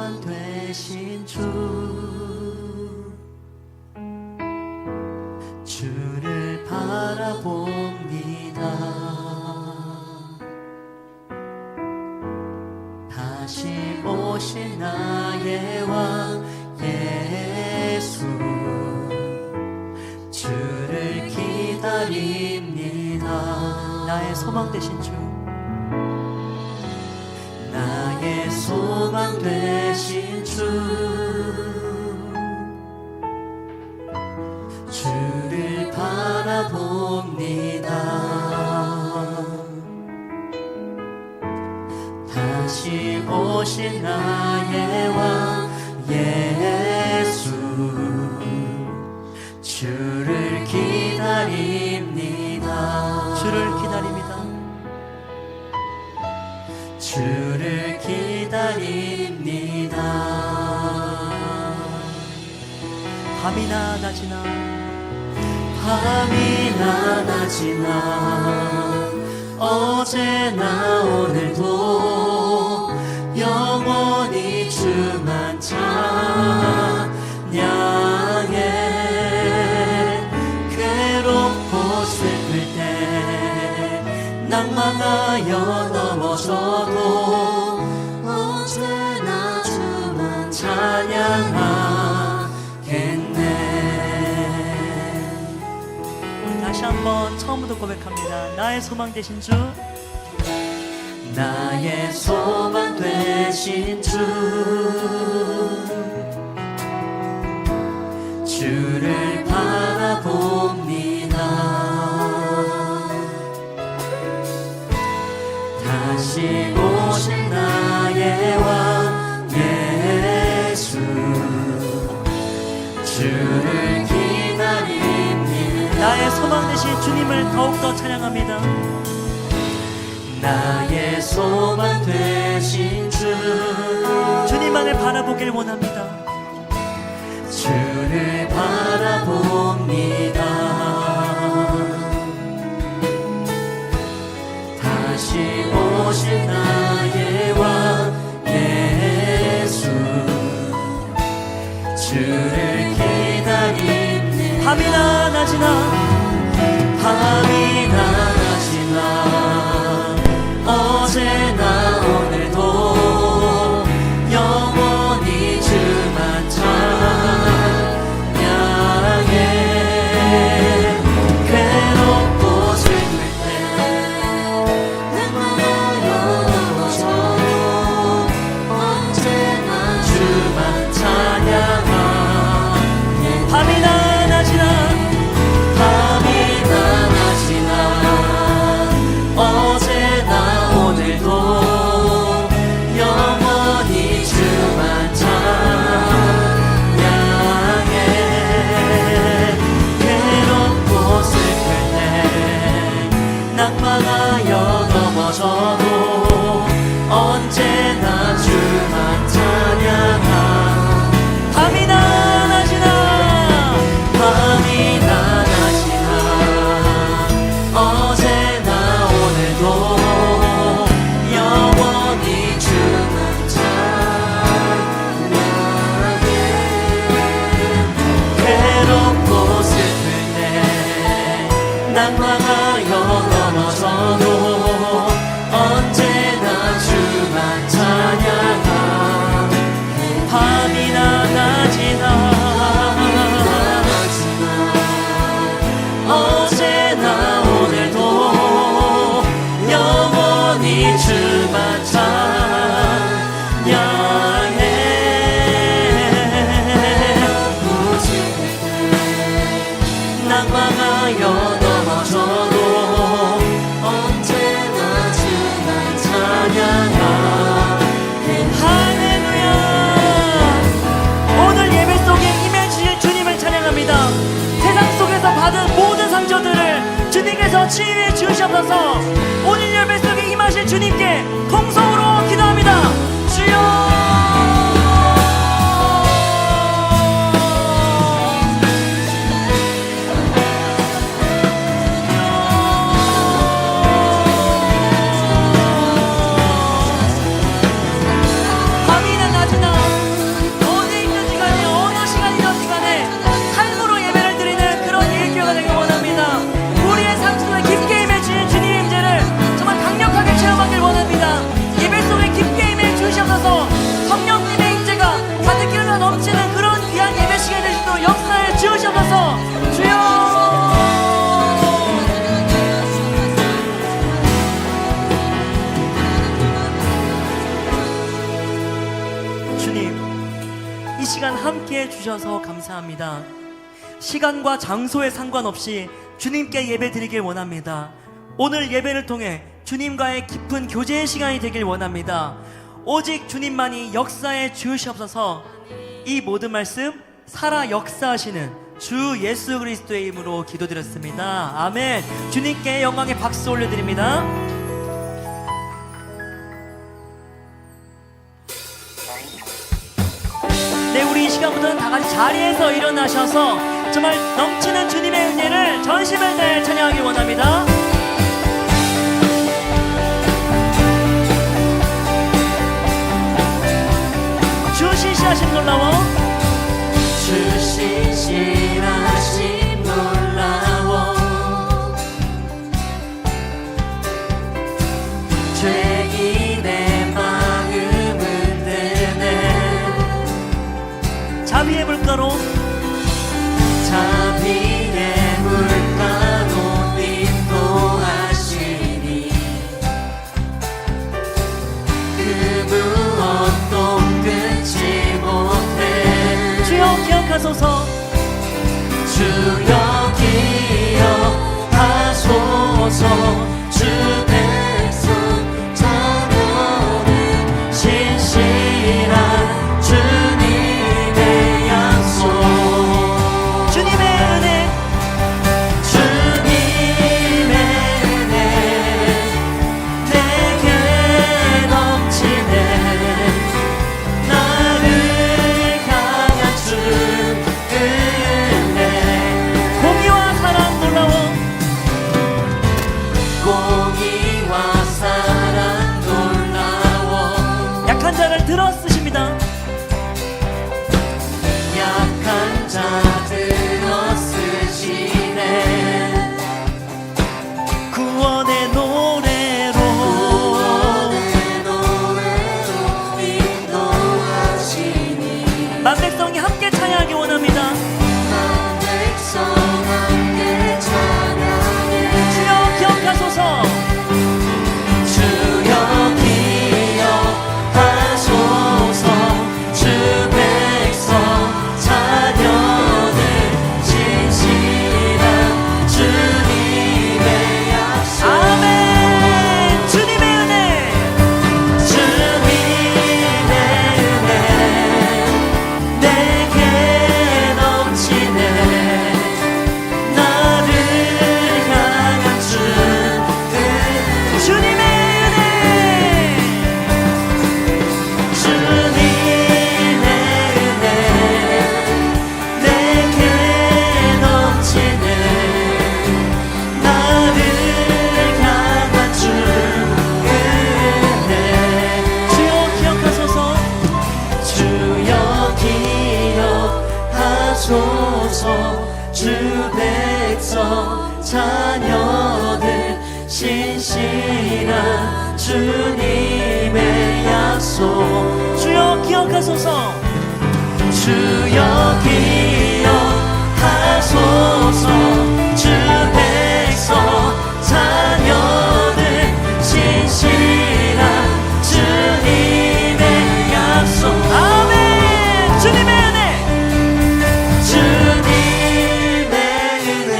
소망 되신 주를 바라봅니다. 다시 오실 나의 왕 예수, 주를 기다립니다. 나의 소망 되신 주, 나의 소망 되신 주를 바라봅니다. 다시 오신 나의 왕 예수, 주를 기다립니다. 주를 기다립니다. 주를 기다립니다. 밤이나 낮이나 밤이나 낮이나 어제나 오늘도 영원히 주만 찬양해. 괴롭고 슬플 때 낭망하여 넘어져도 언제나 주만 찬양하겠네. 우리 다시 한번 처음부터 고백합니다. 나의 소망 되신 주, 나의 소망 되신 주를 바라봅니다. 다시 오실 나의 왕 예수, 주를 기다립니다. 나의 소망 되신 주님을 더욱더 찬양합니다. 나의 소망 되신 주님만을 바라보길 원합니다. 주를 바라봅니다. 다시 오실 나의 왕 예수, 주를 기다립니다. 밤이나 낮이나 밤이나 낮이나 어제나 오늘도 영원히 주만 찬양해. 괴롭고 슬플 때 낭만하여 넘어져도 언제나 주만 찬양하네. 밤이나 낮이나 밤이나 낮이나 어제나 오늘도 영원히 주만 찬양해. 괴롭고 슬플 때 낭망하여 넘어져도 언제나 주만 찬양하. 밤이나 낮이나 밤이나 낮이나 어제나 오늘도 영원히 주만 찬양해. 괴롭고 슬플 때 낭망하여 넘어져도 언제나 주만 찬양하. 밤이나 낮이나 어제나 오늘도 영원히 주만 찬양해. 낭망하여 넘어져도 언제나 주만 찬양하네. 할렐루야. 오늘 예배 속에 임해 주실 주님을 찬양합니다. 세상 속에서 받은 모든 상처들을 주님께서 치유해 주시옵소서. 오늘 예배 속에 임하신 주님께 통성으로 기도합니다. 주여. 밤이나 낮이나 함께 해주셔서 감사합니다. 시간과 장소에 상관없이 주님께 예배 드리길 원합니다. 오늘 예배를 통해 주님과의 깊은 교제의 시간이 되길 원합니다. 오직 주님만이 역사에 주시옵소서. 이 모든 말씀 살아 역사하시는 주 예수 그리스도의 이름으로 기도드렸습니다. 아멘. 주님께 영광의 박수 올려드립니다. 네, 우리 이 시간부터는 다 같이 자리에서 일어나셔서 정말 넘치는 주님의 은혜를 전심을 다해 찬양하길 원합니다. 주 신실하심 놀라워, 주 신실하심 놀라워, 죄인의 마음은 드네. 자비의 물가로 자비의 물가로 인도하시니 그 무엇도 끊지 못해. 주여 기억하소서, 주여 기억하소서. 주 백성 자녀는 신실한 주님의 약속. 주님의 은혜, 주님의 은혜 내게 넘치네. 나를 향한 주 은혜. 공의와 사랑 놀라워, 공의와 사랑 놀라워. 약한 자를 들어 쓰십니다. 약한 자 들어 쓰시네. 구원의 노래로 인도하시니 만백성이 함께 찬양하기 원합니다. 만 백성 함께 찬양해. 주여 기억하소서, 주여 기억하소서. 주 백성 자녀들 신실한 주님의 약속. 아멘. 주님의 은혜, 주님의 은혜 내게 넘치네. 나를 향한 주 은혜. 주님의 은혜, 주님의 은혜 내게 넘치네. 나를 향한 주 은혜. 주여 기억하소서, 주여 기억하소서. 주 백성 자녀들 신실한 주님의 약속. 주여 기억하소서, 주여 기억하소서. 주 백성 자녀들 신실한 주님의 약속. 아멘. 주님의 은혜, 주님의 은혜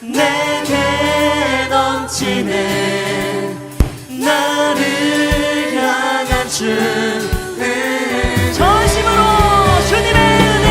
내게 넘치네. 나를 향한 주 은혜. 전심으로 주님의 은혜,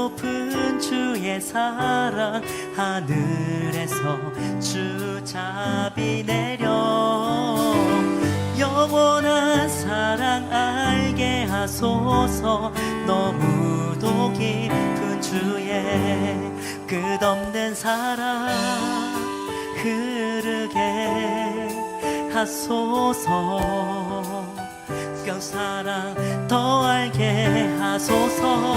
높은 주의 사랑 하늘에서 주잡이 내려 영원한 사랑 알게 하소서. 너무도 깊은 주의 끝없는 사랑 흐르게 하소서. 그 사랑 더 알게 하소서.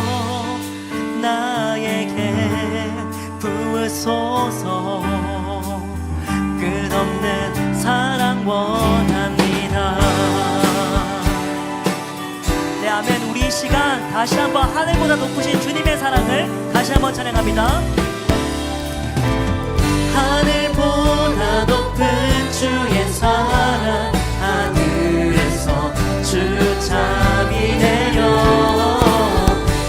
나에게 부으소서. 끝없는 사랑 원합니다. 네, 아멘. 우리 이 시간 다시 한번 하늘보다 높으신 주님의 사랑을 다시 한번 찬양합니다. 하늘보다 높은 주의 사랑 하늘에서 주잡이 내려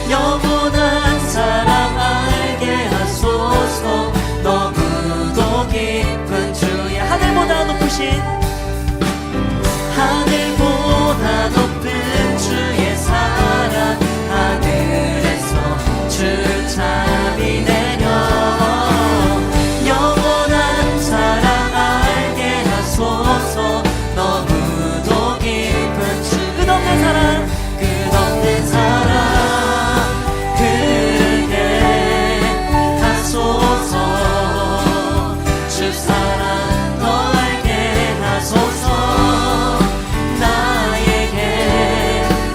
영원한 사랑 알게 하소서. 너무도 깊은 주의 하늘보다 높으신 하늘보다 높은 주의 사랑 하늘에서 주잡이 내려 영원한 사랑 알게 하소서. 너무도 깊은 주 끝없는 사랑 끝없는 사랑 흐르게 하소서. 주 사랑 더 알게 하소서. 나에게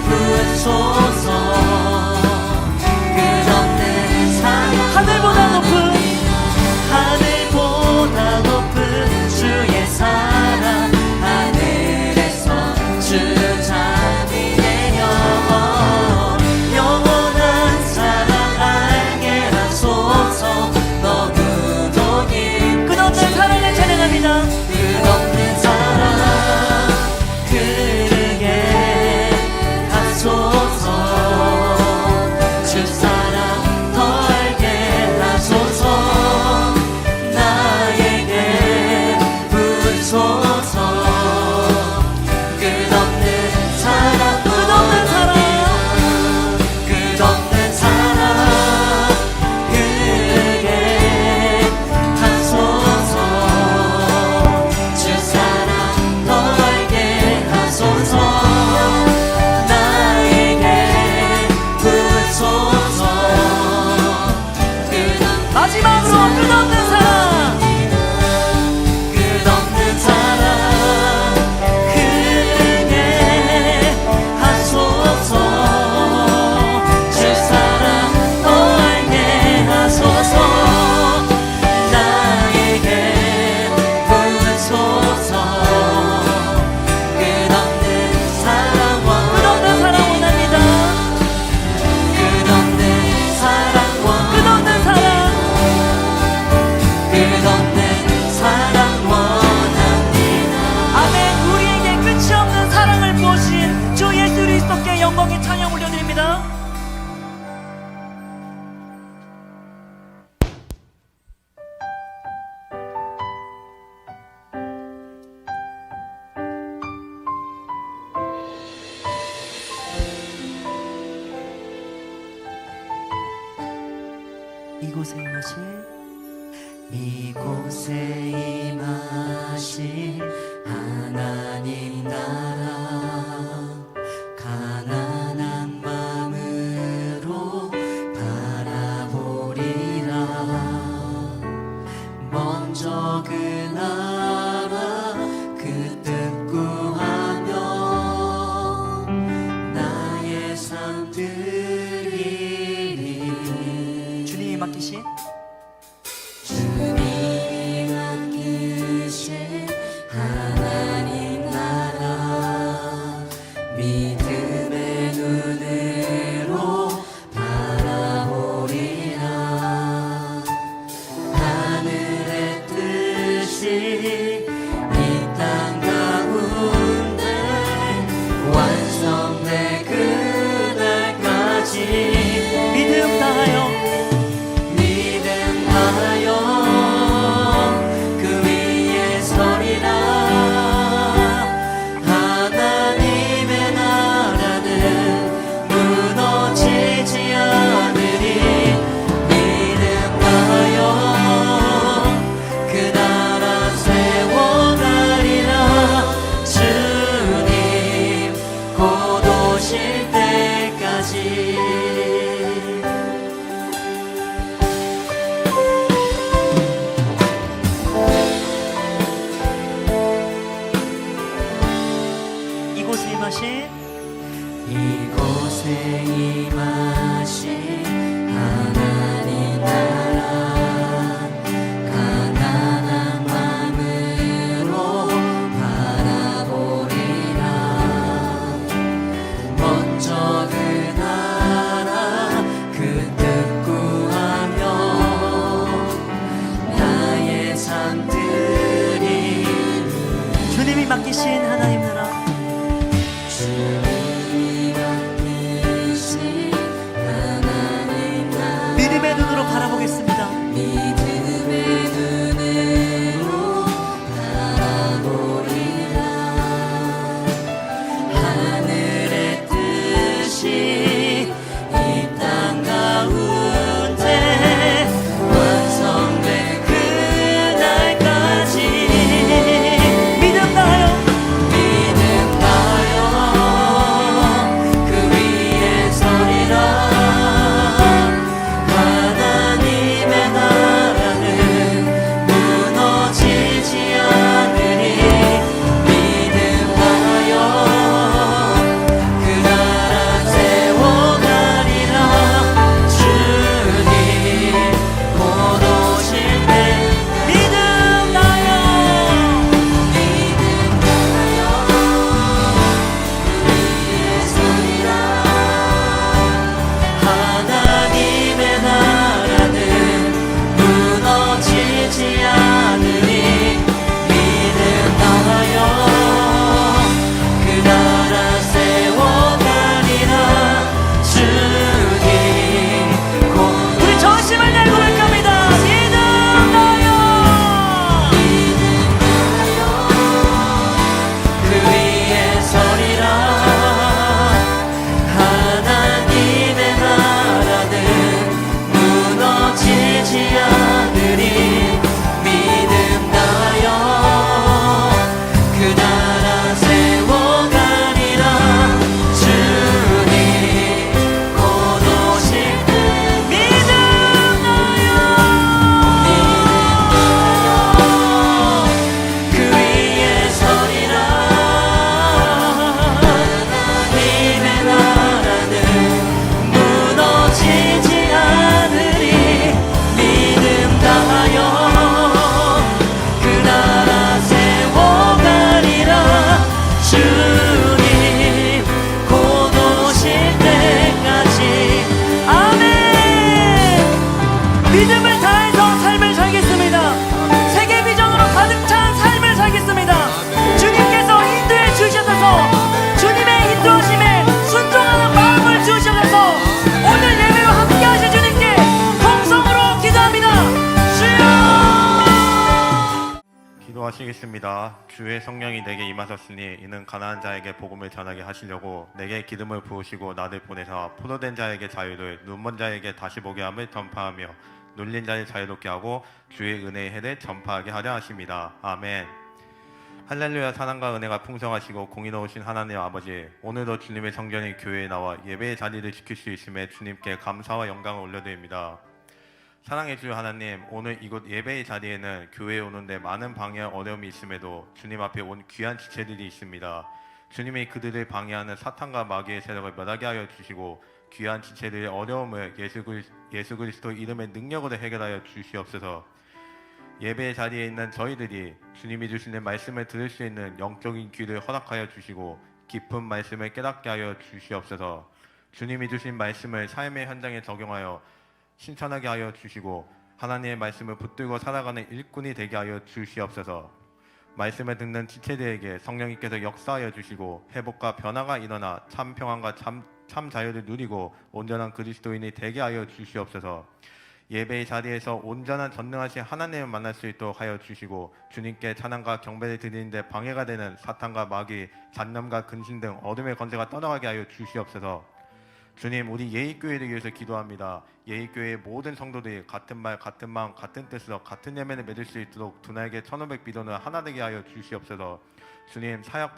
부으소서. 끝없는 사랑 하늘보다 높은 하늘보다 높은 주의 사랑 하늘에서 주잡이 내려 영원한 사랑 알게 하소서. 너무도 깊은 끝없는 사랑을 찬양합니다. 끝없는 사랑 흐르게 하소서. 주 사랑 더 알게 하소서. 나에게 부으소서. 끝없는 사랑 끝없는 사랑 끝없는 사랑 흐르게 하소서. 주 사랑 더 알게 하소서. 나에게 부으소서. 마지막으로 끝없는 사랑 끝없는 사랑 흐르게 하소서. 주 사랑 더 알게 하소서. 나에게 부으소서. 끝없는 사랑 원합니다. 끝없는 사랑 끝없는 사랑 끝없는 사랑 원합니다. 아멘. 우리에게 끝이 없는 사랑을 부으신 주 예수 그리스도께 영광의 찬양 올려드립니다. 이곳에 임하실 하나님 나라 가난한 마음으로 바라보리라. 먼저 그 나라 그 뜻 구하며 나의 삶 드리리. 주님이 맡기신 하나님 나라 믿음의 눈으로 바라보리라. 하늘의 뜻이 이 땅 가운데 완성될 그날까지 믿음 다하여 믿음 믿음을 다해서 삶을 살겠습니다. 세계 비전으로 가득 찬 삶을 살겠습니다. 주님께서 인도해 주셔서 주님의 인도하심에 순종하는 마음을 주셔서 오늘 예배와 함께 하신 주님께 통성으로 기도합니다. 주여! 기도하시겠습니다. 주의 성령이 내게 임하셨으니 이는 가난한 자에게 복음을 전하게 하시려고 내게 기름을 부으시고 나를 보내사 포로된 자에게 자유를, 눈먼 자에게 다시 보게 함을 전파하며 눌린 자를 자유롭게 하고 주의 은혜의 해를 전파하게 하려 하십니다. 아멘. 할렐루야. 사랑과 은혜가 풍성하시고 공의로우신 하나님 아버지, 오늘도 주님의 성전인 교회에 나와 예배의 자리를 지킬 수 있음에 주님께 감사와 영광을 올려드립니다. 사랑해 주 하나님, 오늘 이곳 예배의 자리에는 교회에 오는데 많은 방해 어려움이 있음에도 주님 앞에 온 귀한 지체들이 있습니다. 주님이 그들을 방해하는 사탄과 마귀의 세력을 멸하게 하여 주시고 귀한 지체들의 어려움을 예수 그리스도 이름의 능력으로 해결하여 주시옵소서. 예배의 자리에 있는 저희들이 주님이 주시는 말씀을 들을 수 있는 영적인 귀를 허락하여 주시고 깊은 말씀을 깨닫게 하여 주시옵소서. 주님이 주신 말씀을 삶의 현장에 적용하여 실천하게 하여 주시고 하나님의 말씀을 붙들고 살아가는 일꾼이 되게 하여 주시옵소서. 말씀을 듣는 지체들에게 성령님께서 역사하여 주시고 회복과 변화가 일어나 참 평안과 참 자유를 누리고 온전한 그리스도인이 되게 하여 주시옵소서. 예배의 자리에서 온전한 전능하신 하나님을 만날 수 있도록 하여 주시고 주님께 찬양과 경배를 드리는데 방해가 되는 사탄과 마귀, 잔념과 근심 등 어둠의 권세가 떠나가게 하여 주시옵소서. 주님, 우리 예의교회를 위해서 기도합니다. 예의교회의 모든 성도들이 같은 말, 같은 마음, 같은 뜻으로 같은 예배를 맺을 수 있도록 두나에게 1500비전을 하나 되게 하여 주시옵소서. 주님, 사역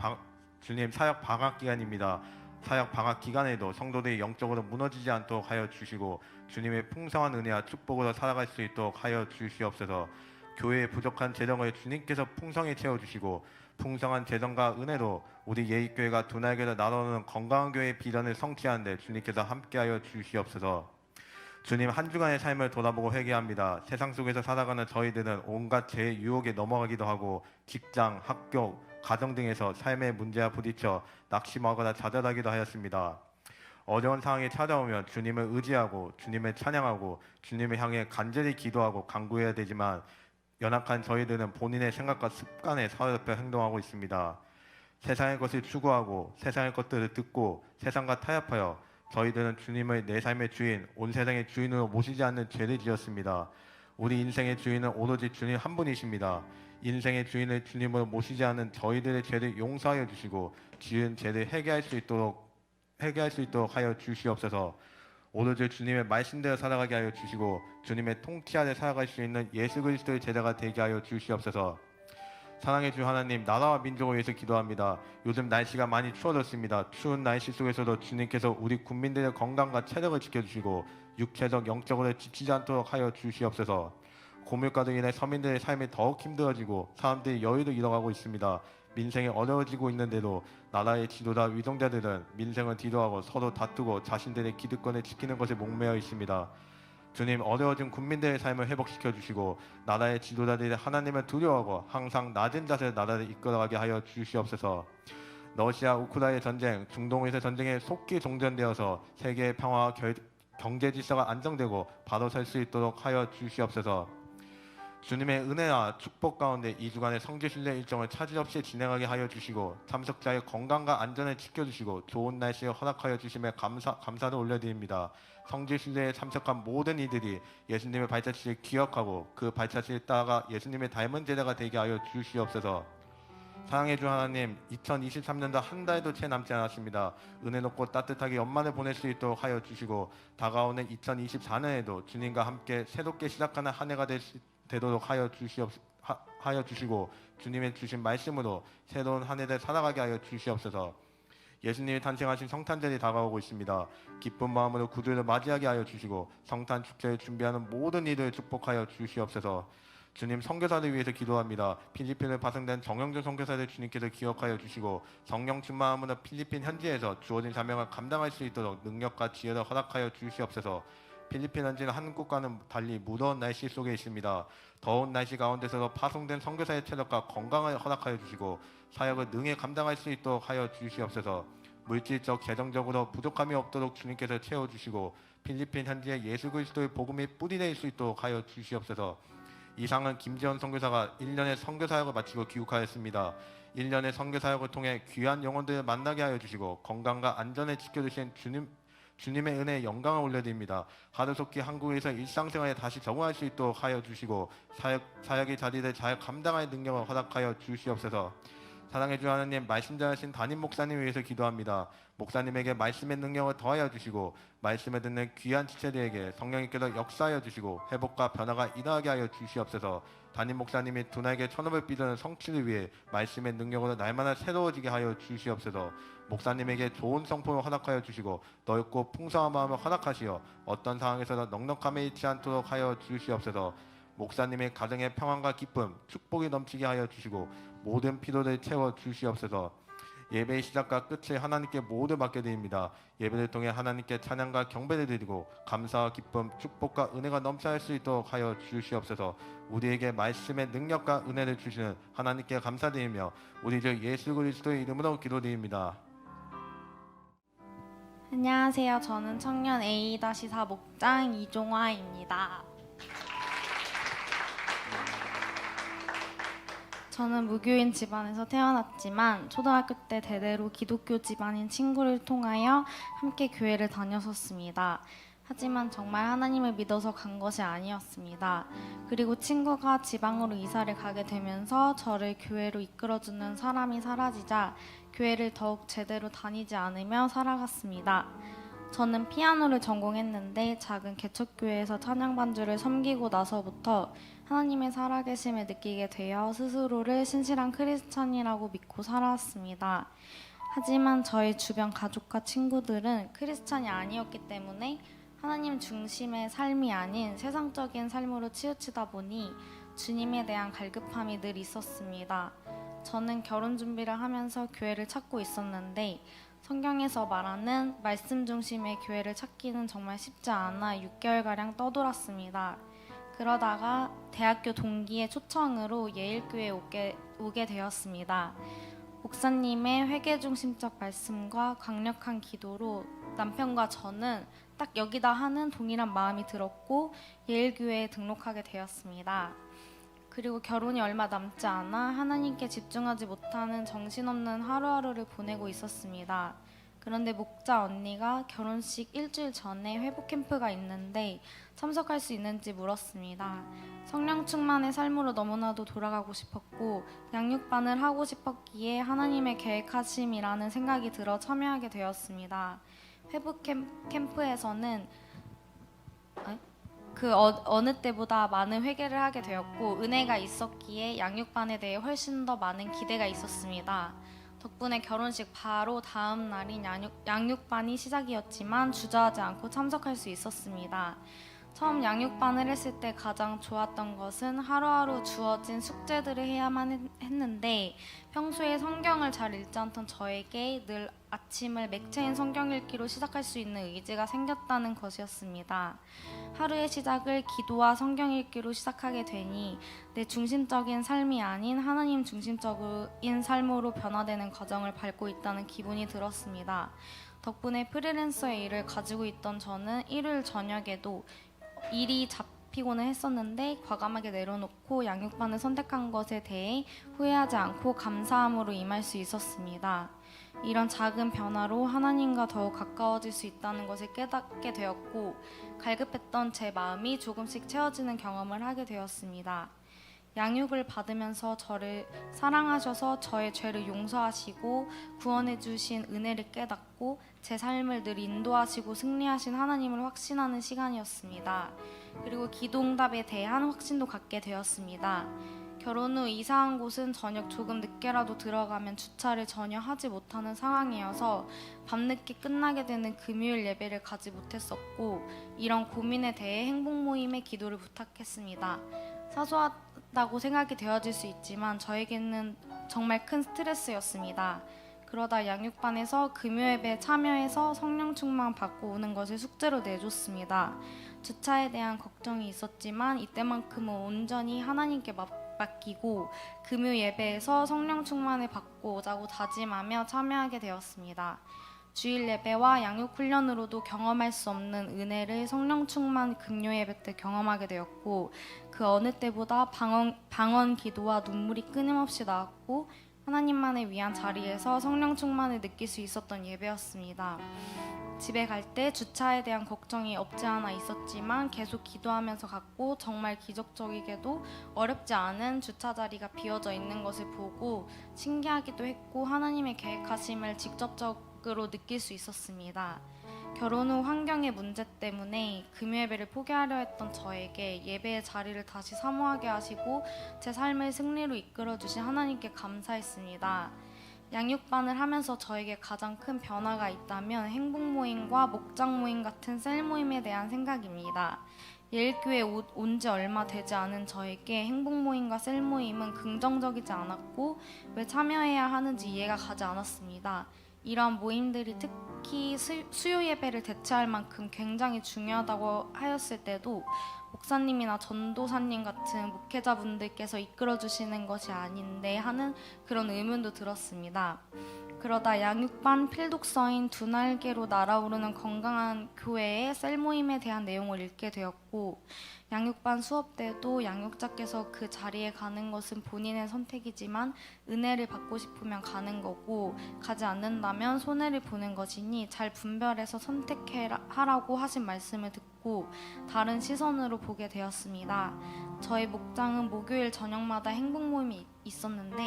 방학 기간입니다. 사역 방학 기간에도 성도들이 영적으로 무너지지 않도록 하여 주시고 주님의 풍성한 은혜와 축복으로 살아갈 수 있도록 하여 주시옵소서. 교회의 부족한 재정을 주님께서 풍성히 채워주시고 풍성한 재정과 은혜로 우리 예의교회가 두나에게로 나눠오는 건강한 교회의 비전을 성취하는데 주님께서 함께하여 주시옵소서. 주님, 한 주간의 삶을 돌아보고 회개합니다. 세상 속에서 살아가는 저희들은 온갖 죄의 유혹에 넘어가기도 하고 직장, 학교, 가정 등에서 삶의 문제와 부딪혀 낙심하거나 좌절하기도 하였습니다. 어려운 상황이 찾아오면 주님을 의지하고 주님을 찬양하고 주님을 향해 간절히 기도하고 간구해야 되지만 연약한 저희들은 본인의 생각과 습관에 사로잡혀 행동하고 있습니다. 세상의 것을 추구하고 세상의 것들을 듣고 세상과 타협하여 저희들은 주님을 내 삶의 주인, 온 세상의 주인으로 모시지 않는 죄를 지었습니다. 우리 인생의 주인은 오로지 주님 한 분이십니다. 인생의 주인을 주님으로 모시지 않은 저희들의 죄를 용서하여 주시고 지은 죄를 회개할 수 있도록 하여 주시옵소서. 오로지 주님의 말씀대로 살아가게 하여 주시고 주님의 통치 아래 살아갈 수 있는 예수 그리스도의 제자가 되게 하여 주시옵소서. 사랑의 주 하나님, 나라와 민족을 위해서 기도합니다. 요즘 날씨가 많이 추워졌습니다. 추운 날씨 속에서도 주님께서 우리 국민들의 건강과 체력을 지켜주시고 육체적, 영적으로 지치지 않도록 하여 주시옵소서. 고물가로 인해 서민들의 삶이 더욱 힘들어지고 사람들이 여유를 잃어가고 있습니다. 민생이 어려워지고 있는데도 나라의 지도자 위정자들은 민생을 뒤로하고 서로 다투고 자신들의 기득권을 지키는 것에 목매어 있습니다. 주님, 어려워진 국민들의 삶을 회복시켜 주시고 나라의 지도자들이 하나님을 두려워하고 항상 낮은 자세로 나라를 이끌어가게 하여 주시옵소서. 러시아 우크라이나 전쟁, 중동에서 전쟁에 속기 종전되어서 세계의 평화와 경제 질서가 안정되고 바로 설 수 있도록 하여 주시옵소서. 주님의 은혜와 축복 가운데 2주간의 성지순례 일정을 차질 없이 진행하게 하여 주시고 참석자의 건강과 안전을 지켜주시고 좋은 날씨에 허락하여 주심에 감사를 올려드립니다. 성지순례에 참석한 모든 이들이 예수님의 발자취를 기억하고 그 발자취를 따라가 예수님의 닮은 제자가 되게 하여 주시옵소서. 사랑의 주 하나님, 2023년도 한 달도 채 남지 않았습니다. 은혜롭고 따뜻하게 연말을 보낼 수 있도록 하여 주시고 다가오는 2024년에도 주님과 함께 새롭게 시작하는 한 해가 되도록 하여 주시고 주님의 주신 말씀으로 새로운 한 해를 살아가게 하여 주시옵소서. 예수님이 탄생하신 성탄절이 다가오고 있습니다. 기쁜 마음으로 그들을 맞이하게 하여 주시고 성탄 축제를 준비하는 모든 이들을 축복하여 주시옵소서. 주님, 선교사를 위해서 기도합니다. 필리핀을 파송된 정영준 선교사를 주님께서 기억하여 주시고 성령 충만함으로 필리핀 현지에서 주어진 사명을 감당할 수 있도록 능력과 지혜를 허락하여 주시옵소서. 필리핀 현지는 한국과는 달리 무더운 날씨 속에 있습니다. 더운 날씨 가운데서도 파송된 선교사의 체력과 건강을 허락하여 주시고 사역을 능히 감당할 수 있도록 하여 주시옵소서. 물질적 재정적으로 부족함이 없도록 주님께서 채워주시고 필리핀 현지에 예수 그리스도의 복음이 뿌리낼 수 있도록 하여 주시옵소서. 이상은 김지원 선교사가 1년의 선교사역을 마치고 귀국하였습니다. 1년의 선교사역을 통해 귀한 영혼들을 만나게 하여 주시고 건강과 안전을 지켜주신 주님의 은혜에 영광을 올려드립니다. 하루속히 한국에서 일상생활에 다시 적응할 수 있도록 하여 주시고 사역의 자리를 잘 감당할 능력을 허락하여 주시옵소서. 사랑해 주 하나님, 말씀 전하신 담임 목사님 위해서 기도합니다. 목사님에게 말씀의 능력을 더하여 주시고 말씀을 듣는 귀한 지체들에게 성령님께서 역사하여 주시고 회복과 변화가 일어나게 하여 주시옵소서. 담임 목사님이 두 날개 천업을 빚는 성취를 위해 말씀의 능력으로 날마다 새로워지게 하여 주시옵소서. 목사님에게 좋은 성품을 허락하여 주시고 넓고 풍성한 마음을 허락하시어 어떤 상황에서도 넉넉함에 잃지 않도록 하여 주시옵소서. 목사님의 가정의 평안과 기쁨, 축복이 넘치게 하여 주시고 모든 필요를 채워 주시옵소서. 예배의 시작과 끝을 하나님께 모두 맡겨드립니다. 예배를 통해 하나님께 찬양과 경배를 드리고 감사와 기쁨, 축복과 은혜가 넘쳐날 수 있도록 하여 주시옵소서. 우리에게 말씀의 능력과 은혜를 주시는 하나님께 감사드리며 우리 주 예수 그리스도의 이름으로 기도드립니다. 안녕하세요. 저는 청년 A-4 목장 이종화입니다. 저는 무교인 집안에서 태어났지만 초등학교 때 대대로 기독교 집안인 친구를 통하여 함께 교회를 다녔었습니다. 하지만 정말 하나님을 믿어서 간 것이 아니었습니다. 그리고 친구가 지방으로 이사를 가게 되면서 저를 교회로 이끌어주는 사람이 사라지자 교회를 더욱 제대로 다니지 않으며 살아갔습니다. 저는 피아노를 전공했는데 작은 개척교회에서 찬양 반주를 섬기고 나서부터 하나님의 살아계심을 느끼게 되어 스스로를 신실한 크리스찬이라고 믿고 살아왔습니다. 하지만 저의 주변 가족과 친구들은 크리스찬이 아니었기 때문에 하나님 중심의 삶이 아닌 세상적인 삶으로 치우치다 보니 주님에 대한 갈급함이 늘 있었습니다. 저는 결혼 준비를 하면서 교회를 찾고 있었는데 성경에서 말하는 말씀 중심의 교회를 찾기는 정말 쉽지 않아 6개월가량 떠돌았습니다. 그러다가 대학교 동기의 초청으로 예일교회에 오게 되었습니다. 목사님의 회개중심적 말씀과 강력한 기도로 남편과 저는 딱 여기다 하는 동일한 마음이 들었고 예일교회에 등록하게 되었습니다. 그리고 결혼이 얼마 남지 않아 하나님께 집중하지 못하는 정신없는 하루하루를 보내고 있었습니다. 그런데 목자 언니가 결혼식 일주일 전에 회복 캠프가 있는데 참석할 수 있는지 물었습니다. 성령 충만의 삶으로 너무나도 돌아가고 싶었고 양육반을 하고 싶었기에 하나님의 계획하심이라는 생각이 들어 참여하게 되었습니다. 회복 캠프에서는 어느 때보다 많은 회개를 하게 되었고 은혜가 있었기에 양육반에 대해 훨씬 더 많은 기대가 있었습니다. 덕분에 결혼식 바로 다음 날인 양육반이 시작이었지만 주저하지 않고 참석할 수 있었습니다. 처음 양육반을 했을 때 가장 좋았던 것은 하루하루 주어진 숙제들을 해야만 했는데 평소에 성경을 잘 읽지 않던 저에게 늘 아침을 맥체인 성경 읽기로 시작할 수 있는 의지가 생겼다는 것이었습니다. 하루의 시작을 기도와 성경 읽기로 시작하게 되니 내 중심적인 삶이 아닌 하나님 중심적인 삶으로 변화되는 과정을 밟고 있다는 기분이 들었습니다. 덕분에 프리랜서의 일을 가지고 있던 저는 일요일 저녁에도 일이 잡히고는 했었는데 과감하게 내려놓고 양육반을 선택한 것에 대해 후회하지 않고 감사함으로 임할 수 있었습니다. 이런 작은 변화로 하나님과 더욱 가까워질 수 있다는 것을 깨닫게 되었고 갈급했던 제 마음이 조금씩 채워지는 경험을 하게 되었습니다. 양육을 받으면서 저를 사랑하셔서 저의 죄를 용서하시고 구원해 주신 은혜를 깨닫고 제 삶을 늘 인도하시고 승리하신 하나님을 확신하는 시간이었습니다. 그리고 기도응답에 대한 확신도 갖게 되었습니다. 결혼 후 이사한 곳은 저녁 조금 늦게라도 들어가면 주차를 전혀 하지 못하는 상황이어서 밤늦게 끝나게 되는 금요일 예배를 가지 못했었고 이런 고민에 대해 행복 모임에 기도를 부탁했습니다. 사소하다고 생각이 되어질 수 있지만 저에게는 정말 큰 스트레스였습니다. 그러다 양육반에서 금요예배에 참여해서 성령 충만 받고 오는 것을 숙제로 내줬습니다. 주차에 대한 걱정이 있었지만 이때만큼은 온전히 하나님께 맡기고 금요 예배에서 성령 충만을 받고 오자고 다짐하며 참여하게 되었습니다. 주일 예배와 양육 훈련으로도 경험할 수 없는 은혜를 성령 충만 금요 예배 때 경험하게 되었고, 그 어느 때보다 방언 기도와 눈물이 끊임없이 나왔고, 하나님만을 위한 자리에서 성령 충만을 느낄 수 있었던 예배였습니다. 집에 갈 때 주차에 대한 걱정이 없지 않아 있었지만 계속 기도하면서 갔고, 정말 기적적이게도 어렵지 않은 주차 자리가 비어져 있는 것을 보고 신기하기도 했고, 하나님의 계획하심을 직접적으로 느낄 수 있었습니다. 결혼 후 환경의 문제 때문에 금요예배를 포기하려 했던 저에게 예배의 자리를 다시 사모하게 하시고 제 삶을 승리로 이끌어 주신 하나님께 감사했습니다. 양육반을 하면서 저에게 가장 큰 변화가 있다면 행복 모임과 목장 모임 같은 셀 모임에 대한 생각입니다. 예일교회 온 지 얼마 되지 않은 저에게 행복 모임과 셀 모임은 긍정적이지 않았고, 왜 참여해야 하는지 이해가 가지 않았습니다. 이러한 모임들이 특히 수요 예배를 대체할 만큼 굉장히 중요하다고 하였을 때도 목사님이나 전도사님 같은 목회자분들께서 이끌어 주시는 것이 아닌데 하는 그런 의문도 들었습니다. 그러다 양육반 필독서인 두 날개로 날아오르는 건강한 교회의 셀 모임에 대한 내용을 읽게 되었고, 양육반 수업 때도 양육자께서 그 자리에 가는 것은 본인의 선택이지만 은혜를 받고 싶으면 가는 거고, 가지 않는다면 손해를 보는 것이니 잘 분별해서 선택하라고 하신 말씀을 듣고 다른 시선으로 보게 되었습니다. 저희 목장은 목요일 저녁마다 행복 모임이 있었는데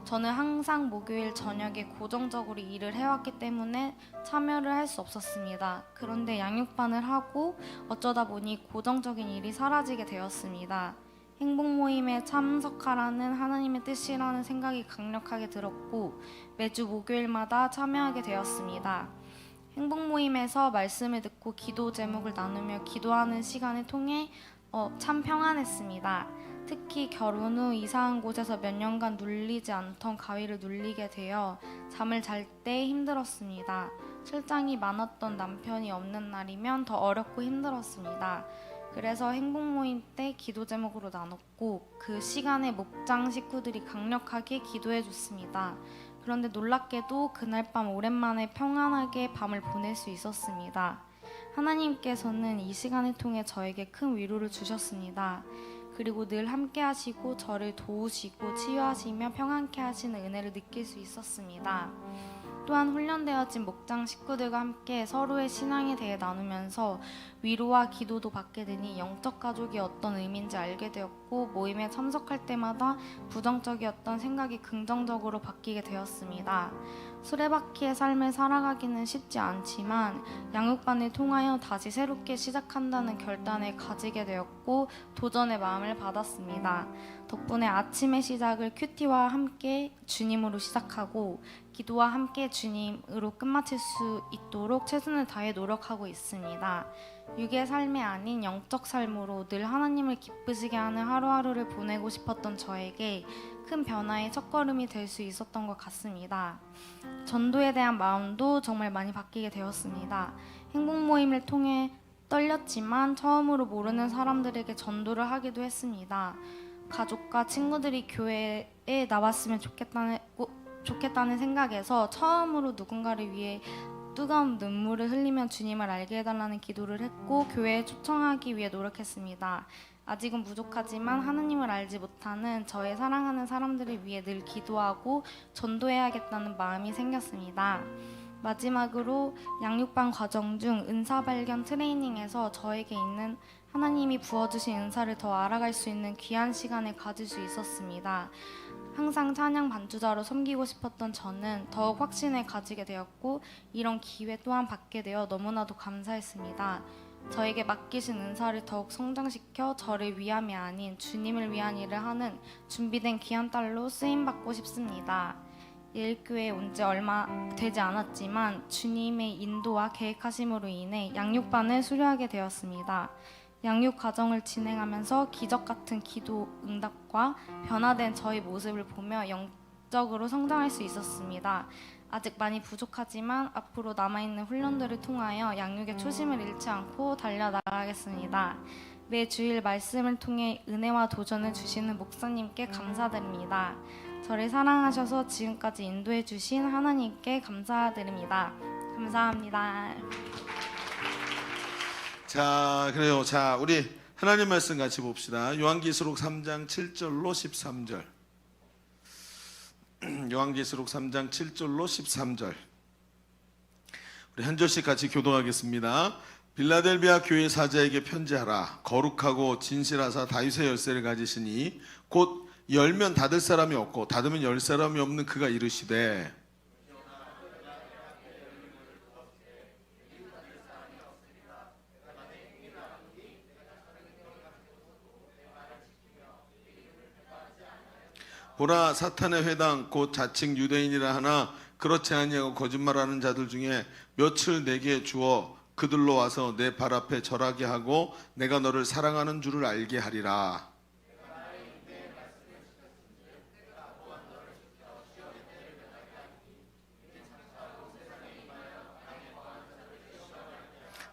저는 항상 목요일 저녁에 고정적으로 일을 해왔기 때문에 참여를 할 수 없었습니다. 그런데 양육반을 하고 어쩌다 보니 고정적인 일이 사라지게 되었습니다. 행복 모임에 참석하라는 하나님의 뜻이라는 생각이 강력하게 들었고 매주 목요일마다 참여하게 되었습니다. 행복 모임에서 말씀을 듣고 기도 제목을 나누며 기도하는 시간을 통해 참 평안했습니다. 특히 결혼 후 이사한 곳에서 몇 년간 눌리지 않던 가위를 눌리게 되어 잠을 잘 때 힘들었습니다. 출장이 많았던 남편이 없는 날이면 더 어렵고 힘들었습니다. 그래서 행복 모임 때 기도 제목으로 나눴고 그 시간에 목장 식구들이 강력하게 기도해 줬습니다. 그런데 놀랍게도 그날 밤 오랜만에 평안하게 밤을 보낼 수 있었습니다. 하나님께서는 이 시간을 통해 저에게 큰 위로를 주셨습니다. 그리고 늘 함께 하시고 저를 도우시고 치유하시며 평안케 하시는 은혜를 느낄 수 있었습니다. 또한 훈련되어진 목장 식구들과 함께 서로의 신앙에 대해 나누면서 위로와 기도도 받게 되니 영적 가족이 어떤 의미인지 알게 되었고 모임에 참석할 때마다 부정적이었던 생각이 긍정적으로 바뀌게 되었습니다. 수레바퀴의 삶을 살아가기는 쉽지 않지만 양육반을 통하여 다시 새롭게 시작한다는 결단을 가지게 되었고 도전의 마음을 받았습니다. 덕분에 아침의 시작을 큐티와 함께 주님으로 시작하고 기도와 함께 주님으로 끝마칠 수 있도록 최선을 다해 노력하고 있습니다. 육의 삶이 아닌 영적 삶으로 늘 하나님을 기쁘시게 하는 하루하루를 보내고 싶었던 저에게 큰 변화의 첫걸음이 될 수 있었던 것 같습니다. 전도에 대한 마음도 정말 많이 바뀌게 되었습니다. 행복 모임을 통해 떨렸지만 처음으로 모르는 사람들에게 전도를 하기도 했습니다. 가족과 친구들이 교회에 나왔으면 좋겠다는 생각에서 처음으로 누군가를 위해 뜨거운 눈물을 흘리며 주님을 알게 해달라는 기도를 했고 교회에 초청하기 위해 노력했습니다. 아직은 부족하지만 하나님을 알지 못하는 저의 사랑하는 사람들을 위해 늘 기도하고 전도해야겠다는 마음이 생겼습니다. 마지막으로 양육반 과정 중 은사 발견 트레이닝에서 저에게 있는 하나님이 부어주신 은사를 더 알아갈 수 있는 귀한 시간을 가질 수 있었습니다. 항상 찬양 반주자로 섬기고 싶었던 저는 더욱 확신을 가지게 되었고 이런 기회 또한 받게 되어 너무나도 감사했습니다. 저에게 맡기신 은사를 더욱 성장시켜 저를 위함이 아닌 주님을 위한 일을 하는 준비된 귀한 딸로 쓰임받고 싶습니다. 예일교회에 온 지 얼마 되지 않았지만 주님의 인도와 계획하심으로 인해 양육반을 수료하게 되었습니다. 양육 과정을 진행하면서 기적 같은 기도 응답과 변화된 저의 모습을 보며 영적으로 성장할 수 있었습니다. 아직 많이 부족하지만 앞으로 남아있는 훈련들을 통하여 양육의 초심을 잃지 않고 달려나가겠습니다. 매 주일 말씀을 통해 은혜와 도전을 주시는 목사님께 감사드립니다. 저를 사랑하셔서 지금까지 인도해 주신 하나님께 감사드립니다. 감사합니다. 자, 그래요. 자, 우리 하나님 말씀 같이 봅시다. 요한계시록 3장 7절로 13절. 요한계시록 3장 7절로 13절. 우리 한 절씩 같이 교독하겠습니다. 빌라델비아 교회 사자에게 편지하라. 거룩하고 진실하사 다윗의 열쇠를 가지시니 곧 열면 닫을 사람이 없고 닫으면 열 사람이 없는 그가 이르시되 보라, 사탄의 회당 곧 자칭 유대인이라 하나 그렇지 아니하고 거짓말하는 자들 중에 며칠 내게 주어 그들로 와서 내 발 앞에 절하게 하고 내가 너를 사랑하는 줄을 알게 하리라.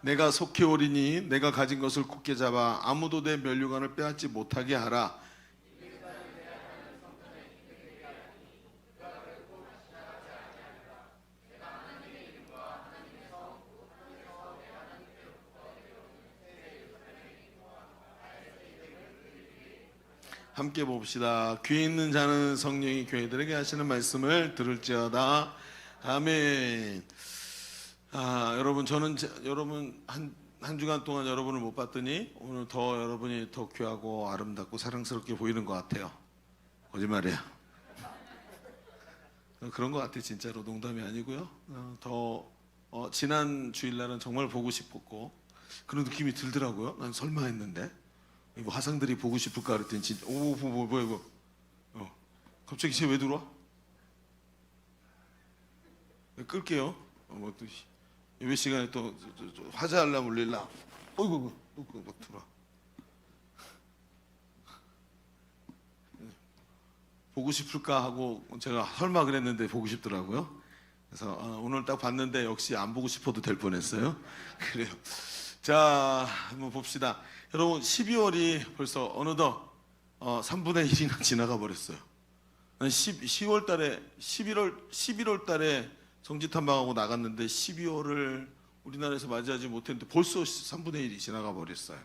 내가 속히 오리니 내가 가진 것을 굳게 잡아 아무도 내 면류관을 빼앗지 못하게 하라. 함께 봅시다. 귀 있는 자는 성령이 교회들에게 하시는 말씀을 들을지어다. 아멘. 여러분, 저는 여러분 한 주간 동안 여러분을 못 봤더니 오늘 더 여러분이 더 귀하고 아름답고 사랑스럽게 보이는 것 같아요. 거짓말이야. 그런 것 같아. 진짜로 농담이 아니고요. 지난 주일날은 정말 보고 싶었고 그런 느낌이 들더라고요. 난 설마 했는데 이거 화상들이 보고 싶을까 그랬더니 진짜 뭐야 이거. 갑자기 쟤 왜 들어와? 끌게요. 뭐 또 예배 시간에 또 화자 알람 울릴라. 어이구 또 들어와. 보고 싶을까 하고 제가 설마 그랬는데 보고 싶더라고요. 그래서 오늘 딱 봤는데 역시 안 보고 싶어도 될 뻔했어요. 그래요. 자, 한번 봅시다. 여러분, 12월이 벌써 어느덧 3분의 1이나 지나가 버렸어요. 11월 달에 성지탐방하고 나갔는데 12월을 우리나라에서 맞이하지 못했는데 벌써 3분의 1이 지나가 버렸어요.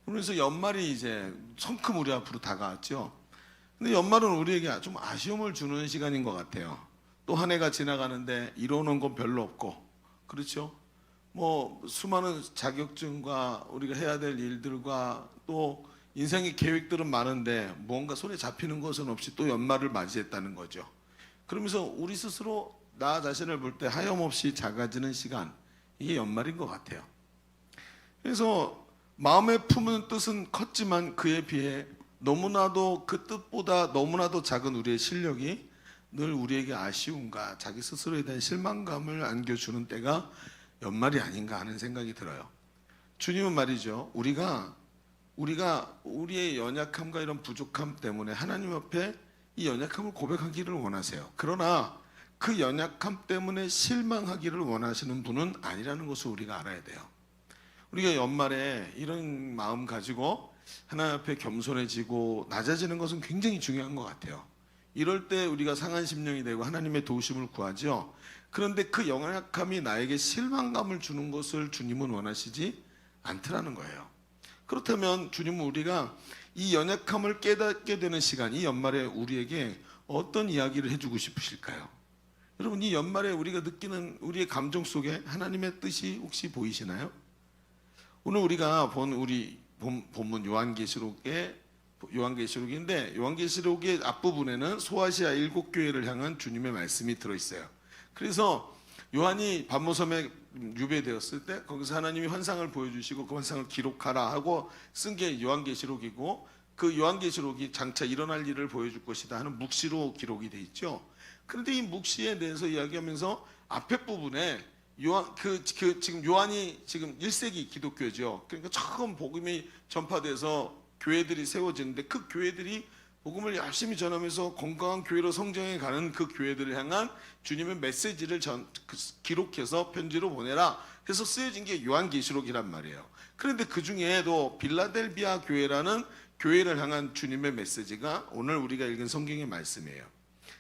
그러면서 연말이 이제 성큼 우리 앞으로 다가왔죠. 근데 연말은 우리에게 좀 아쉬움을 주는 시간인 것 같아요. 또 한 해가 지나가는데 이뤄놓은 건 별로 없고, 그렇죠? 뭐 수많은 자격증과 우리가 해야 될 일들과 또 인생의 계획들은 많은데 뭔가 손에 잡히는 것은 없이 또 연말을 맞이했다는 거죠. 그러면서 우리 스스로 나 자신을 볼 때 하염없이 작아지는 시간, 이게 연말인 것 같아요. 그래서 마음에 품은 뜻은 컸지만 그에 비해 너무나도 그 뜻보다 너무나도 작은 우리의 실력이 늘 우리에게 아쉬움과 자기 스스로에 대한 실망감을 안겨주는 때가 연말이 아닌가 하는 생각이 들어요. 주님은 말이죠, 우리가 우리의 연약함과 이런 부족함 때문에 하나님 앞에 이 연약함을 고백하기를 원하세요. 그러나 그 연약함 때문에 실망하기를 원하시는 분은 아니라는 것을 우리가 알아야 돼요. 우리가 연말에 이런 마음 가지고 하나님 앞에 겸손해지고 낮아지는 것은 굉장히 중요한 것 같아요. 이럴 때 우리가 상한 심령이 되고 하나님의 도우심을 구하죠. 그런데 그 연약함이 나에게 실망감을 주는 것을 주님은 원하시지 않더라는 거예요. 그렇다면 주님은 우리가 이 연약함을 깨닫게 되는 시간, 이 연말에 우리에게 어떤 이야기를 해주고 싶으실까요? 여러분, 이 연말에 우리가 느끼는 우리의 감정 속에 하나님의 뜻이 혹시 보이시나요? 오늘 우리가 본 우리 본문 요한계시록인데 요한계시록의 앞부분에는 소아시아 7교회를 향한 주님의 말씀이 들어있어요. 그래서 요한이 반모섬에 유배되었을 때 거기서 하나님이 환상을 보여주시고 그 환상을 기록하라 하고 쓴 게 요한계시록이고, 그 요한계시록이 장차 일어날 일을 보여줄 것이다 하는 묵시로 기록이 돼 있죠. 그런데 이 묵시에 대해서 이야기하면서 앞에 부분에 지금 요한이 지금 1세기 기독교죠. 그러니까 처음 복음이 전파돼서 교회들이 세워지는데 그 교회들이 복음을 열심히 전하면서 건강한 교회로 성장해 가는 그 교회들을 향한 주님의 메시지를 기록해서 편지로 보내라 해서 쓰여진 게 요한계시록이란 말이에요. 그런데 그 중에도 빌라델비아 교회라는 교회를 향한 주님의 메시지가 오늘 우리가 읽은 성경의 말씀이에요.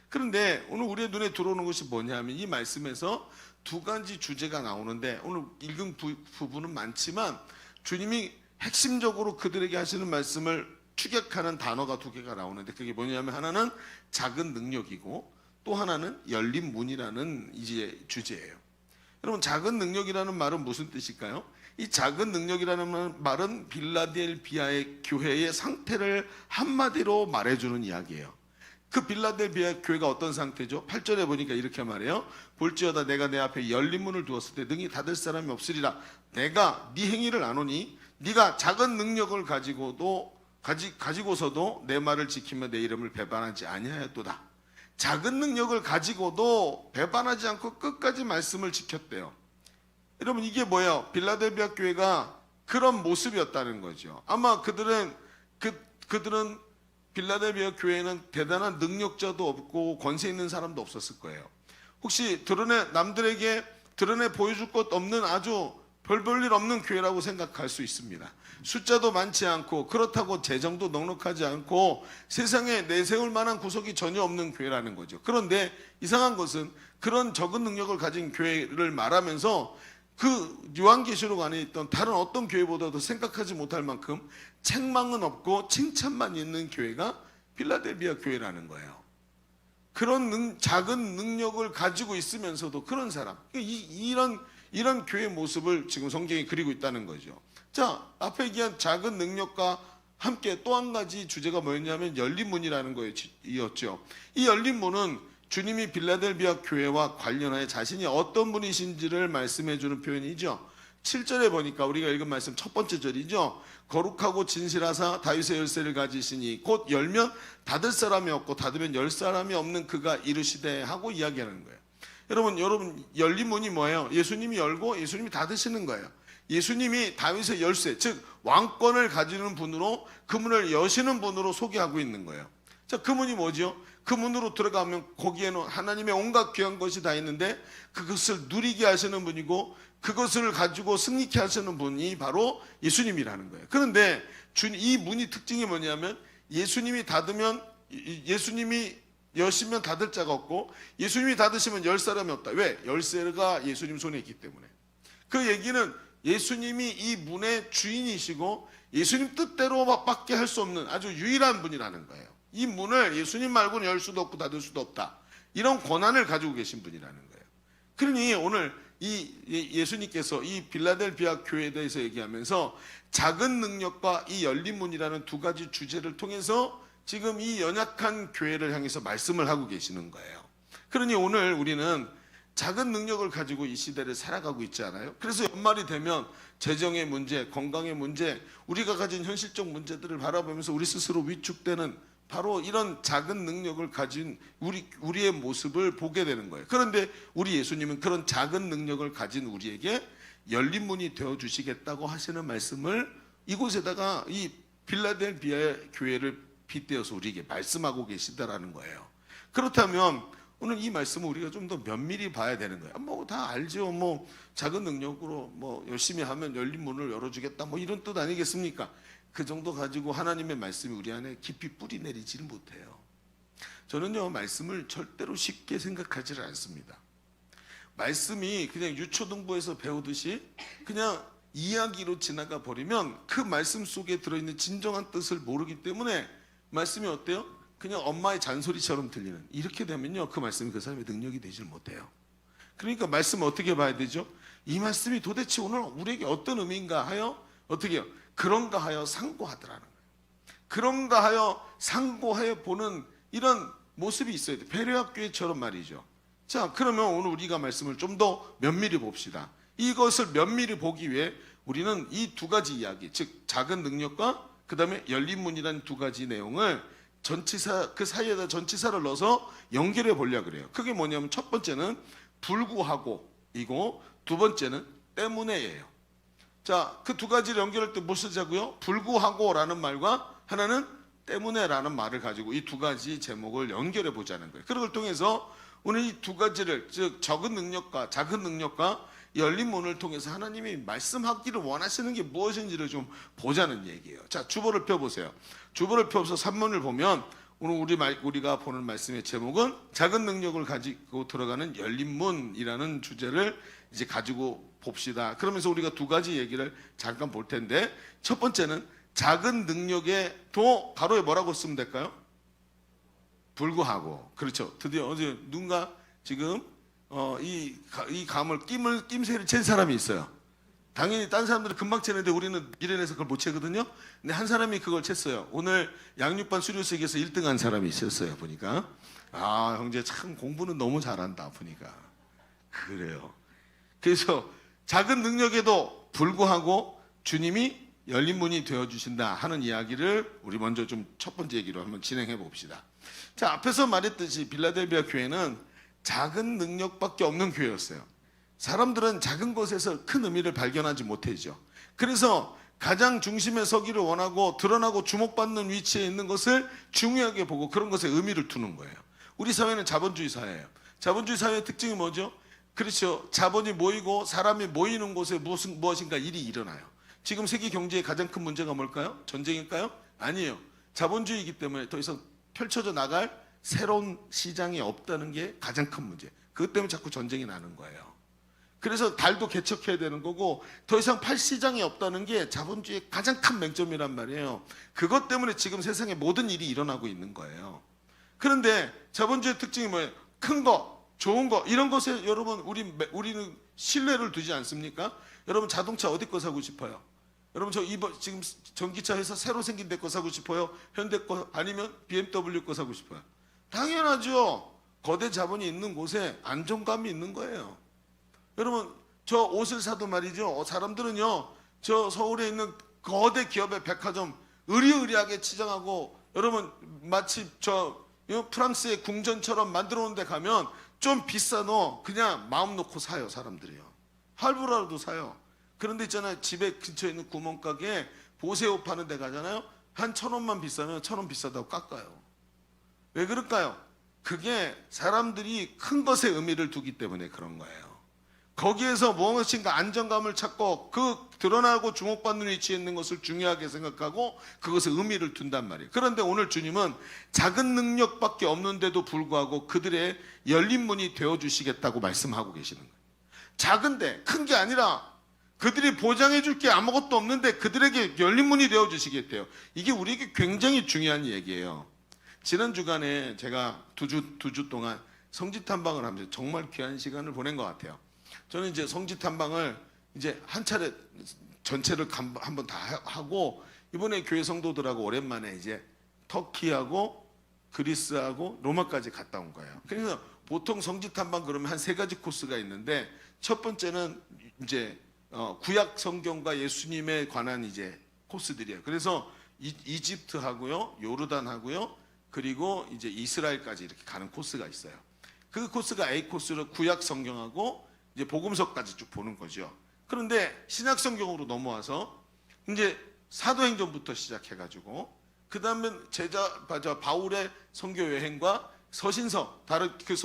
그런데 오늘 우리의 눈에 들어오는 것이 뭐냐면 이 말씀에서 두 가지 주제가 나오는데 오늘 읽은 부분은 많지만 주님이 핵심적으로 그들에게 하시는 말씀을 축약하는 단어가 두 개가 나오는데 그게 뭐냐면 하나는 작은 능력이고 또 하나는 열린 문이라는 이제 주제예요. 여러분 작은 능력이라는 말은 무슨 뜻일까요? 이 작은 능력이라는 말은 빌라델비아의 교회의 상태를 한마디로 말해주는 이야기예요. 그 빌라델비아 교회가 어떤 상태죠? 8절에 보니까 이렇게 말해요. 볼지어다 내가 내 앞에 열린 문을 두었을 때 능히 닫을 사람이 없으리라. 내가 네 행위를 아노니 네가 작은 능력을 가지고서도 내 말을 지키며 내 이름을 배반하지 아니하였도다. 작은 능력을 가지고도 배반하지 않고 끝까지 말씀을 지켰대요. 여러분 이게 뭐예요? 빌라델비아 교회가 그런 모습이었다는 거죠. 아마 그들은 빌라델비아 교회에는 대단한 능력자도 없고 권세 있는 사람도 없었을 거예요. 혹시 남들에게 드러내 보여줄 것 없는 아주 별볼일 없는 교회라고 생각할 수 있습니다. 숫자도 많지 않고 그렇다고 재정도 넉넉하지 않고 세상에 내세울 만한 구석이 전혀 없는 교회라는 거죠. 그런데 이상한 것은 그런 적은 능력을 가진 교회를 말하면서 그 요한계시록 안에 있던 다른 어떤 교회보다도 생각하지 못할 만큼 책망은 없고 칭찬만 있는 교회가 빌라델비아 교회라는 거예요. 그런 작은 능력을 가지고 있으면서도 그런 사람, 이런 교회 모습을 지금 성경이 그리고 있다는 거죠. 자, 앞에 얘기한 작은 능력과 함께 또 한 가지 주제가 뭐였냐면 열린 문이라는 거였죠. 이 열린 문은 주님이 빌라델비아 교회와 관련하여 자신이 어떤 분이신지를 말씀해 주는 표현이죠. 7절에 보니까 우리가 읽은 말씀 첫 번째 절이죠. 거룩하고 진실하사 다윗의 열쇠를 가지시니 곧 열면 닫을 사람이 없고 닫으면 열 사람이 없는 그가 이르시되 하고 이야기하는 거예요. 여러분 열린 문이 뭐예요? 예수님이 열고 예수님이 닫으시는 거예요. 예수님이 다윗의 열쇠, 즉 왕권을 가지는 분으로 그 문을 여시는 분으로 소개하고 있는 거예요. 자, 그 문이 뭐죠? 그 문으로 들어가면 거기에는 하나님의 온갖 귀한 것이 다 있는데 그것을 누리게 하시는 분이고 그것을 가지고 승리케 하시는 분이 바로 예수님이라는 거예요. 그런데 이 문이 특징이 뭐냐면 예수님이 여시면 닫을 자가 없고 예수님이 닫으시면 열 사람이 없다. 왜? 열쇠가 예수님 손에 있기 때문에. 그 얘기는 예수님이 이 문의 주인이시고 예수님 뜻대로 밖에 할 수 없는 아주 유일한 분이라는 거예요. 이 문을 예수님 말고는 열 수도 없고 닫을 수도 없다. 이런 권한을 가지고 계신 분이라는 거예요. 그러니 오늘 이 예수님께서 이 빌라델비아 교회에 대해서 얘기하면서 작은 능력과 이 열린 문이라는 두 가지 주제를 통해서 지금 이 연약한 교회를 향해서 말씀을 하고 계시는 거예요. 그러니 오늘 우리는 작은 능력을 가지고 이 시대를 살아가고 있지 않아요? 그래서 연말이 되면 재정의 문제, 건강의 문제, 우리가 가진 현실적 문제들을 바라보면서 우리 스스로 위축되는 바로 이런 작은 능력을 가진 우리의 모습을 보게 되는 거예요. 그런데 우리 예수님은 그런 작은 능력을 가진 우리에게 열린 문이 되어주시겠다고 하시는 말씀을 이곳에다가 이 빌라델비아 교회를 빗대어서 우리에게 말씀하고 계시다라는 거예요. 그렇다면 오늘 이 말씀을 우리가 좀 더 면밀히 봐야 되는 거예요. 뭐 다 알죠. 뭐 작은 능력으로 뭐 열심히 하면 열린 문을 열어주겠다. 뭐 이런 뜻 아니겠습니까? 그 정도 가지고 하나님의 말씀이 우리 안에 깊이 뿌리 내리지를 못해요. 저는요 말씀을 절대로 쉽게 생각하지를 않습니다. 말씀이 그냥 유초등부에서 배우듯이 그냥 이야기로 지나가 버리면 그 말씀 속에 들어있는 진정한 뜻을 모르기 때문에 말씀이 어때요? 그냥 엄마의 잔소리처럼 들리는, 이렇게 되면요 그 말씀이 그 사람의 능력이 되질 못해요. 그러니까 말씀을 어떻게 봐야 되죠? 이 말씀이 도대체 오늘 우리에게 어떤 의미인가 하여 어떻게 해요? 그런가 하여 상고하더라는 거예요. 그런가 하여 상고하여 보는 이런 모습이 있어야 돼요. 배려학교회처럼 말이죠. 자, 그러면 오늘 우리가 말씀을 좀 더 면밀히 봅시다. 이것을 면밀히 보기 위해 우리는 이 두 가지 이야기, 즉 작은 능력과 그 다음에 열린 문이라는 두 가지 내용을 전치사, 그 사이에다 전치사를 넣어서 연결해 보려고 그래요. 그게 뭐냐면 첫 번째는 불구하고 이고 두 번째는 때문에예요. 자, 그 두 가지를 연결할 때 뭐 쓰자고요? 불구하고라는 말과 하나는 때문에라는 말을 가지고 이 두 가지 제목을 연결해 보자는 거예요. 그걸 통해서 오늘 이 두 가지를, 즉 적은 능력과 작은 능력과 열린 문을 통해서 하나님이 말씀하기를 원하시는 게 무엇인지를 좀 보자는 얘기예요. 자, 주보를 펴보세요. 주보를 펴서 산문을 보면 오늘 우리가 보는 말씀의 제목은 작은 능력을 가지고 들어가는 열린 문이라는 주제를 이제 가지고 봅시다. 그러면서 우리가 두 가지 얘기를 잠깐 볼 텐데, 첫 번째는 작은 능력에도 가로에 뭐라고 쓰면 될까요? 불구하고. 그렇죠. 드디어 어제 누군가 지금 이 감을 낌새를 챈 사람이 있어요. 당연히 딴 사람들은 금방 채는데 우리는 미련해서 그걸 못 채거든요. 근데 한 사람이 그걸 챘어요. 오늘 양육반 수료식에서 1등한 사람이 있었어요. 보니까 아, 형제 참 공부는 너무 잘한다 보니까. 그래요. 그래서 작은 능력에도 불구하고 주님이 열린 문이 되어 주신다 하는 이야기를 우리 먼저 좀 첫 번째 얘기로 한번 진행해 봅시다. 자, 앞에서 말했듯이 빌라델비아 교회는 작은 능력밖에 없는 교회였어요. 사람들은 작은 것에서 큰 의미를 발견하지 못하죠. 그래서 가장 중심에 서기를 원하고 드러나고 주목받는 위치에 있는 것을 중요하게 보고 그런 것에 의미를 두는 거예요. 우리 사회는 자본주의 사회예요. 자본주의 사회의 특징이 뭐죠? 그렇죠. 자본이 모이고 사람이 모이는 곳에 무엇인가 일이 일어나요. 지금 세계 경제의 가장 큰 문제가 뭘까요? 전쟁일까요? 아니에요. 자본주의이기 때문에 더 이상 펼쳐져 나갈 새로운 시장이 없다는 게 가장 큰 문제. 그것 때문에 자꾸 전쟁이 나는 거예요. 그래서 달도 개척해야 되는 거고, 더 이상 팔 시장이 없다는 게 자본주의의 가장 큰 맹점이란 말이에요. 그것 때문에 지금 세상에 모든 일이 일어나고 있는 거예요. 그런데 자본주의의 특징이 뭐예요? 큰 거, 좋은 거, 이런 것에 여러분 우리는 신뢰를 두지 않습니까? 여러분 자동차 어디 거 사고 싶어요? 여러분 저 이번 지금 전기차 회사 새로 생긴 데 거 사고 싶어요? 현대 거 아니면 BMW 거 사고 싶어요? 당연하죠. 거대 자본이 있는 곳에 안정감이 있는 거예요. 여러분 저 옷을 사도 말이죠. 사람들은요 저 서울에 있는 거대 기업의 백화점 으리으리하게 치장하고, 여러분 마치 저 프랑스의 궁전처럼 만들어 놓은 데 가면 좀 비싸도 그냥 마음 놓고 사요. 사람들이요. 할부라도 사요. 그런데 있잖아요, 집에 근처에 있는 구멍가게에 보세옷 파는 데 가잖아요. 한 1,000원만 비싸면 1,000원 비싸다고 깎아요. 왜 그럴까요? 그게 사람들이 큰 것에 의미를 두기 때문에 그런 거예요. 거기에서 무엇인가 안정감을 찾고 그 드러나고 주목받는 위치에 있는 것을 중요하게 생각하고 그것에 의미를 둔단 말이에요. 그런데 오늘 주님은 작은 능력밖에 없는데도 불구하고 그들의 열린 문이 되어주시겠다고 말씀하고 계시는 거예요. 작은데 큰 게 아니라 그들이 보장해 줄 게 아무것도 없는데 그들에게 열린 문이 되어주시겠대요. 이게 우리에게 굉장히 중요한 얘기예요. 지난 주간에 제가 두 주 동안 성지 탐방을 하면서 정말 귀한 시간을 보낸 것 같아요. 저는 이제 성지 탐방을 이제 한 차례 전체를 한번 다 하고, 이번에 교회 성도들하고 오랜만에 이제 터키하고 그리스하고 로마까지 갔다 온 거예요. 그래서 보통 성지 탐방 그러면 한 3가지 코스가 있는데, 첫 번째는 이제 구약 성경과 예수님에 관한 이제 코스들이에요. 그래서 이집트하고요, 요르단하고요, 그리고 이제 이스라엘까지 이렇게 가는 코스가 있어요. 그 코스가 A 코스로 구약 성경하고 이제 복음서까지 쭉 보는 거죠. 그런데 신약 성경으로 넘어와서 이제 사도행전부터 시작해가지고 그 다음에 바울의 선교 여행과 서신서, 다른 그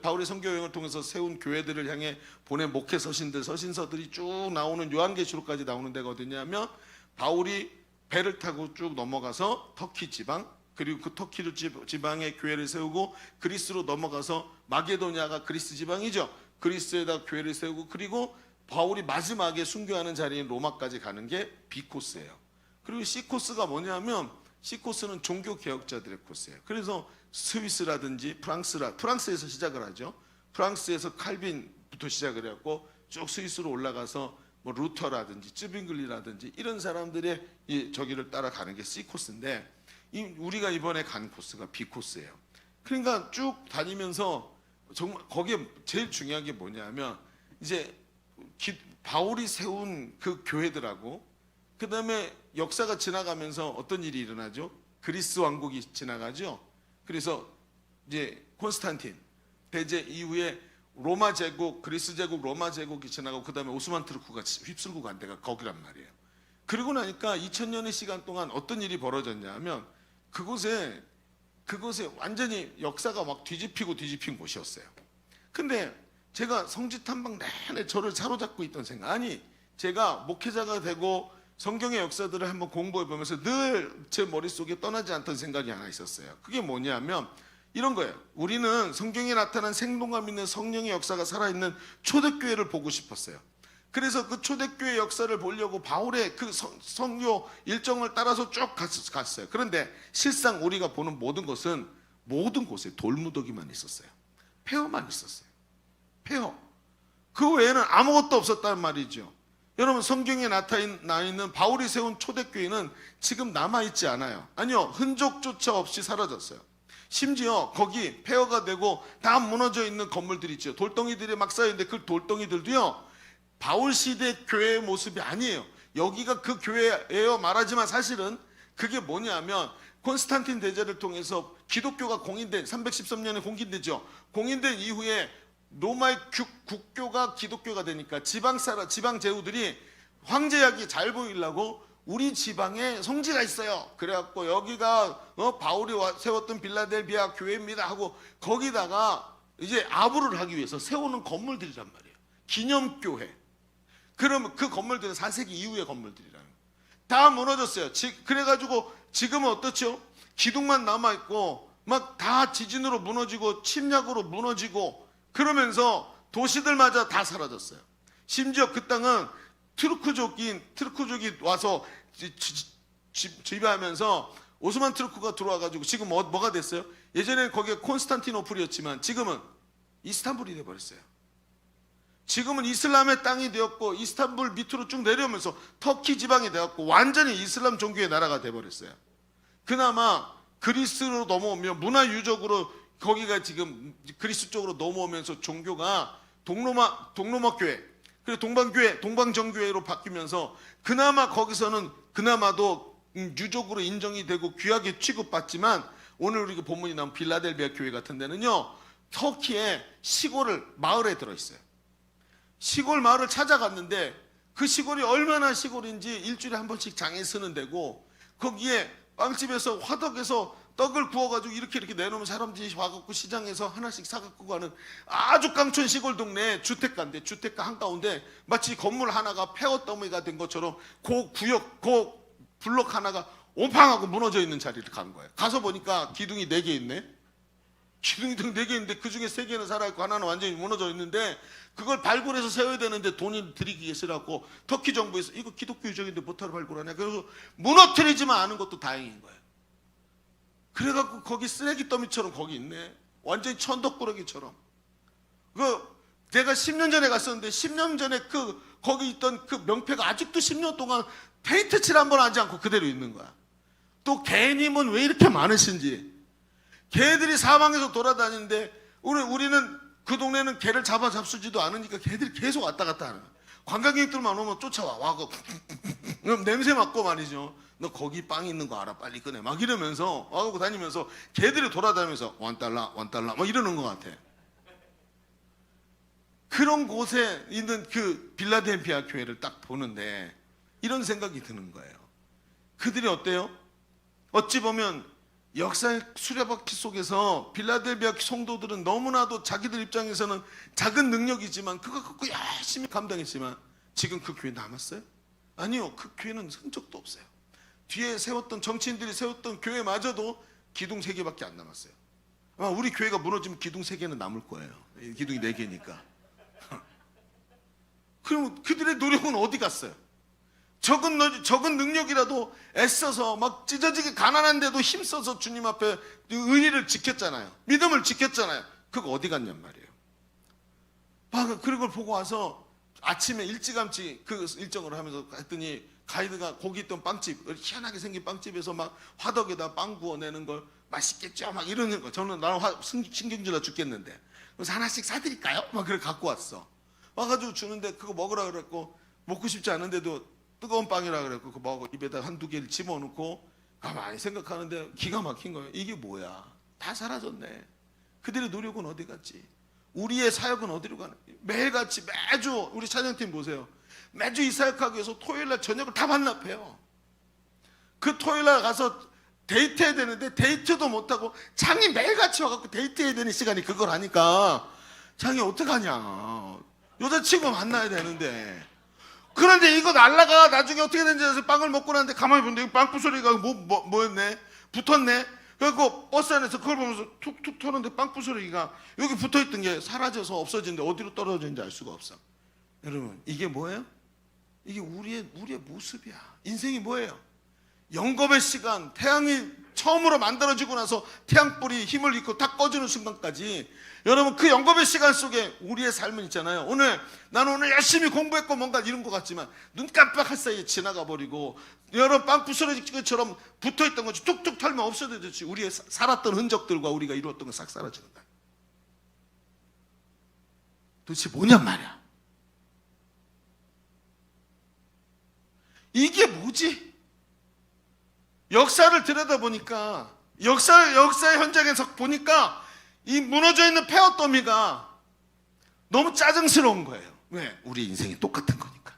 바울의 선교 여행을 통해서 세운 교회들을 향해 보낸 목회 서신서들이 쭉 나오는 요한계시록까지 나오는 데가 어디냐면, 바울이 배를 타고 쭉 넘어가서 터키 지방, 그리고 그 터키 지방에 교회를 세우고 그리스로 넘어가서 마게도냐가 그리스 지방이죠. 그리스에다 교회를 세우고, 그리고 바울이 마지막에 순교하는 자리인 로마까지 가는 게 B 코스예요. 그리고 C 코스가 뭐냐면, C 코스는 종교 개혁자들의 코스예요. 그래서 스위스라든지 프랑스에서 시작을 하죠. 프랑스에서 칼빈부터 시작을 해갖고 쭉 스위스로 올라가서 뭐 루터라든지 쯔빙글리라든지 이런 사람들의 이 저기를 따라가는 게 C 코스인데, 우리가 이번에 간 코스가 B 코스예요. 그러니까 쭉 다니면서 정말 거기에 제일 중요한 게 뭐냐면, 이제 바울이 세운 그 교회들하고 그 다음에 역사가 지나가면서 어떤 일이 일어나죠? 그리스 왕국이 지나가죠. 그래서 이제 콘스탄틴 대제 이후에 로마 제국, 그리스 제국, 로마 제국이 지나가고 그 다음에 오스만 투르크가 휩쓸고 간 데가 거기란 말이에요. 그리고 나니까 2000년의 시간 동안 어떤 일이 벌어졌냐 하면, 그곳에 완전히 역사가 막 뒤집힌 곳이었어요. 근데 제가 성지 탐방 내내 저를 사로잡고 있던 생각, 아니 제가 목회자가 되고 성경의 역사들을 한번 공부해 보면서 늘 제 머릿속에 떠나지 않던 생각이 하나 있었어요. 그게 뭐냐면 이런 거예요. 우리는 성경에 나타난 생동감 있는 성령의 역사가 살아있는 초대교회를 보고 싶었어요. 그래서 그 초대교회 역사를 보려고 바울의 그 선교 일정을 따라서 쭉 갔어요. 그런데 실상 우리가 보는 모든 곳에 돌무더기만 있었어요. 폐허만 있었어요. 폐허. 그 외에는 아무것도 없었단 말이죠. 여러분, 성경에 나타나 있는 바울이 세운 초대교회는 지금 남아있지 않아요. 아니요, 흔적조차 없이 사라졌어요. 심지어 거기 폐허가 되고 다 무너져 있는 건물들이 있죠. 돌덩이들이 막 쌓여있는데 그 돌덩이들도요, 바울 시대 교회의 모습이 아니에요. 여기가 그 교회예요 말하지만 사실은 그게 뭐냐면 콘스탄틴 대제를 통해서 기독교가 공인된 313년에 공인되죠. 공인된 이후에 로마의 국교가 기독교가 되니까 지방 제후들이 황제약이 잘 보이려고 우리 지방에 성지가 있어요. 그래갖고 여기가 바울이 세웠던 빌라델비아 교회입니다 하고 거기다가 이제 아부를 하기 위해서 세우는 건물들이란 말이에요. 기념교회. 그러면 그 건물들은 4세기 이후의 건물들이라는 거예요. 다 무너졌어요. 그래가지고 지금은 어떻죠? 기둥만 남아있고 막 다 지진으로 무너지고 침략으로 무너지고 그러면서 도시들마저 다 사라졌어요. 심지어 그 땅은 트루크족이 와서 지배하면서 오스만 트루크가 들어와가지고 지금 뭐가 됐어요? 예전에는 거기가 콘스탄티노플이었지만 지금은 이스탄불이 돼버렸어요. 지금은 이슬람의 땅이 되었고 이스탄불 밑으로 쭉 내려오면서 터키 지방이 되었고 완전히 이슬람 종교의 나라가 돼버렸어요. 그나마 그리스로 넘어오면 문화유적으로 거기가 지금 그리스 쪽으로 넘어오면서 종교가 동로마 교회, 그리고 동방교회, 동방정교회로 바뀌면서 그나마 거기서는 그나마도 유적으로 인정이 되고 귀하게 취급받지만 오늘 우리가 본문이 나온 빌라델비아 교회 같은 데는요, 터키의 마을에 들어있어요. 시골 마을을 찾아갔는데 그 시골이 얼마나 시골인지 일주일에 한 번씩 장에 서는 데고 거기에 빵집에서 화덕에서 떡을 구워가지고 이렇게 내놓으면 사람들이 와갖고 시장에서 하나씩 사갖고 가는 아주 깡촌 시골 동네 주택가인데 주택가 한가운데 마치 건물 하나가 폐허 더미가 된 것처럼 그 블록 하나가 옴팡하고 무너져 있는 자리를 간 거예요. 가서 보니까 기둥이 4개 있네. 기둥이 4개 있는데 그 중에 3개는 살아있고 하나는 완전히 무너져 있는데 그걸 발굴해서 세워야 되는데 돈이 들이기게 쓰라고 터키 정부에서 이거 기독교 유적인데 뭐하러 발굴하냐. 그래서 무너뜨리지만 않은 것도 다행인 거예요. 그래갖고 거기 쓰레기 더미처럼 거기 있네. 완전히 천덕꾸러기처럼. 내가 10년 전에 갔었는데 10년 전에 거기 있던 그 명패가 아직도 10년 동안 페인트 칠 한 번 하지 않고 그대로 있는 거야. 또 개님은 왜 이렇게 많으신지. 개들이 사방에서 돌아다니는데 우리는 그 동네는 개를 잡수지도 않으니까 개들이 계속 왔다 갔다 하는 거야. 관광객들만 오면 쫓아와. 와고 냄새 맡고 말이죠. 너 거기 빵 있는 거 알아? 빨리 꺼내. 막 이러면서 와고 다니면서 개들이 돌아다니면서 $1 막 이러는 것 같아. 그런 곳에 있는 그 빌라델비아 교회를 딱 보는데 이런 생각이 드는 거예요. 그들이 어때요? 어찌 보면 역사의 수레바퀴 속에서 빌라델비아 성도들은 너무나도 자기들 입장에서는 작은 능력이지만 그거 갖고 열심히 감당했지만 지금 그 교회 남았어요? 아니요. 그 교회는 흔적도 없어요. 뒤에 정치인들이 세웠던 교회마저도 기둥 3개밖에 안 남았어요. 아마 우리 교회가 무너지면 기둥 3개는 남을 거예요. 기둥이 4개니까. 그럼 그들의 노력은 어디 갔어요? 적은 능력이라도 애써서 막 찢어지게 가난한데도 힘써서 주님 앞에 의리를 지켰잖아요. 믿음을 지켰잖아요. 그거 어디 갔냔 말이에요. 그런 걸 보고 와서 아침에 일찌감치 그 일정을 하면서 했더니 가이드가 거기 있던 빵집, 희한하게 생긴 빵집에서 막 화덕에다 빵 구워내는 걸 맛있겠죠? 막 이러는 거. 저는 나는 신경질나 죽겠는데. 그래서 하나씩 사드릴까요? 막 그래 갖고 왔어. 와가지고 주는데 그거 먹으라 그랬고 먹고 싶지 않은데도 뜨거운 빵이라 그랬고 그거 먹어 입에다 1-2개를 집어넣고 가만히 생각하는데 기가 막힌 거예요. 이게 뭐야? 다 사라졌네. 그들의 노력은 어디 갔지? 우리의 사역은 어디로 가나? 매일같이 매주 우리 찬양팀 보세요. 매주 이 사역하기 위해서 토요일날 저녁을 다 반납해요. 그 토요일날 가서 데이트해야 되는데 데이트도 못하고 장이 매일같이 와갖고 데이트해야 되는 시간이 그걸 하니까 장이 어떡하냐. 여자친구 만나야 되는데 그런데 이거 날라가 나중에 어떻게 된지 해서 빵을 먹고 나는데 가만히 보는데 빵 부스러기가 뭐였네? 붙었네? 그래서 버스 안에서 그걸 보면서 툭툭 터는데 빵 부스러기가 여기 붙어있던 게 사라져서 없어지는데 어디로 떨어졌는지 알 수가 없어. 여러분, 이게 뭐예요? 이게 우리의 모습이야. 인생이 뭐예요? 영겁의 시간, 태양이 처음으로 만들어지고 나서 태양불이 힘을 잃고 다 꺼지는 순간까지, 여러분 그 영겁의 시간 속에 우리의 삶은 있잖아요. 나는 오늘 열심히 공부했고 뭔가 이런 것 같지만 눈 깜빡할 사이에 지나가 버리고, 여러분 빵 부스러기처럼 붙어있던 것이 툭툭 털면 없어지듯이 우리의 살았던 흔적들과 우리가 이루었던 건 싹 사라지는 거야. 도대체 뭐냔 말이야. 이게 뭐지? 역사를 들여다보니까, 역사의 현장에서 보니까 이 무너져 있는 폐어더미가 너무 짜증스러운 거예요. 왜? 우리 인생이 똑같은 거니까.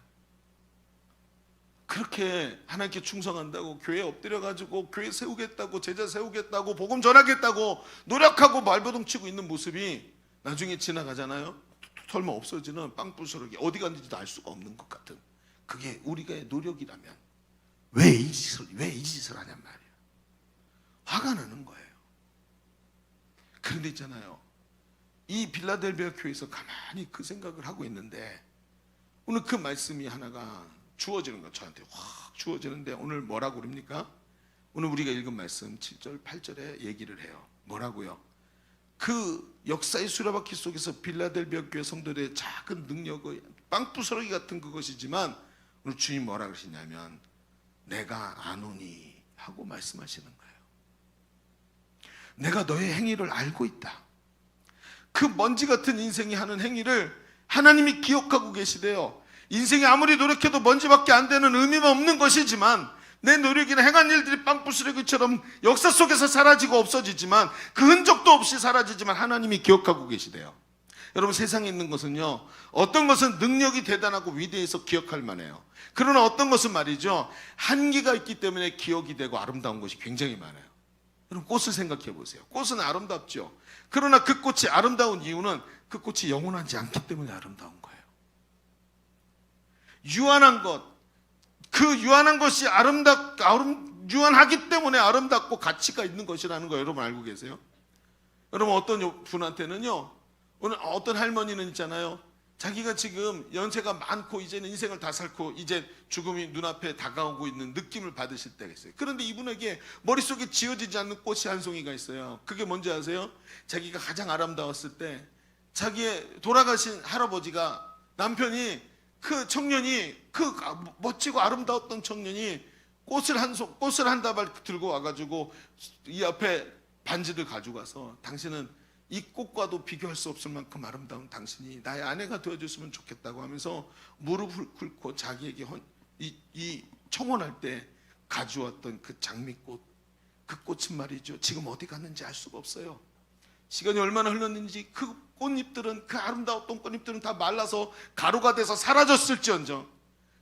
그렇게 하나님께 충성한다고 교회 엎드려가지고 교회 세우겠다고 제자 세우겠다고 복음 전하겠다고 노력하고 발버둥치고 있는 모습이 나중에 지나가잖아요. 설마 없어지는 빵부스러기 어디 갔는지도 알 수가 없는 것 같은, 그게 우리가 노력이라면 왜 이 짓을 하냔 말이에요. 화가 나는 거예요. 그런데 있잖아요, 이 빌라델비아 교회에서 가만히 그 생각을 하고 있는데 오늘 그 말씀이 하나가 주어지는 거, 저한테 확 주어지는데, 오늘 뭐라고 그럽니까? 오늘 우리가 읽은 말씀 7절 8절에 얘기를 해요. 뭐라고요? 그 역사의 수레바퀴 속에서 빌라델비아 교회 성도들의 작은 능력의 빵부스러기 같은 그것이지만 오늘 주님 뭐라 그러시냐면 내가 아노니 하고 말씀하시는 거예요. 내가 너의 행위를 알고 있다. 그 먼지 같은 인생이 하는 행위를 하나님이 기억하고 계시대요. 인생이 아무리 노력해도 먼지밖에 안 되는 의미가 없는 것이지만, 내 노력이나 행한 일들이 빵부스러기처럼 역사 속에서 사라지고 없어지지만, 그 흔적도 없이 사라지지만 하나님이 기억하고 계시대요. 여러분, 세상에 있는 것은요, 어떤 것은 능력이 대단하고 위대해서 기억할 만해요. 그러나 어떤 것은 말이죠, 한계가 있기 때문에 기억이 되고 아름다운 것이 굉장히 많아요. 여러분, 꽃을 생각해 보세요. 꽃은 아름답죠. 그러나 그 꽃이 아름다운 이유는 그 꽃이 영원하지 않기 때문에 아름다운 거예요. 유한한 것, 그 유한한 것이 유한하기 때문에 아름답고 가치가 있는 것이라는 거 여러분 알고 계세요? 여러분, 어떤 분한테는요, 오늘 어떤 할머니는 있잖아요, 자기가 지금 연세가 많고 이제는 인생을 다 살고 이제 죽음이 눈앞에 다가오고 있는 느낌을 받으실 때가 있어요. 그런데 이분에게 머릿속에 지어지지 않는 꽃이 한 송이가 있어요. 그게 뭔지 아세요? 자기가 가장 아름다웠을 때 자기의 돌아가신 할아버지가, 남편이, 그 청년이, 그 멋지고 아름다웠던 청년이 꽃을 한 다발 들고 와가지고 이 앞에 반지를 가지고 와서, 당신은 이 꽃과도 비교할 수 없을 만큼 아름다운 당신이 나의 아내가 되어줬으면 좋겠다고 하면서 무릎을 꿇고 자기에게 이 청혼할 때 가져왔던 그 장미꽃, 그 꽃은 말이죠, 지금 어디 갔는지 알 수가 없어요. 시간이 얼마나 흘렀는지 그 꽃잎들은, 그 아름다웠던 꽃잎들은 다 말라서 가루가 돼서 사라졌을지언정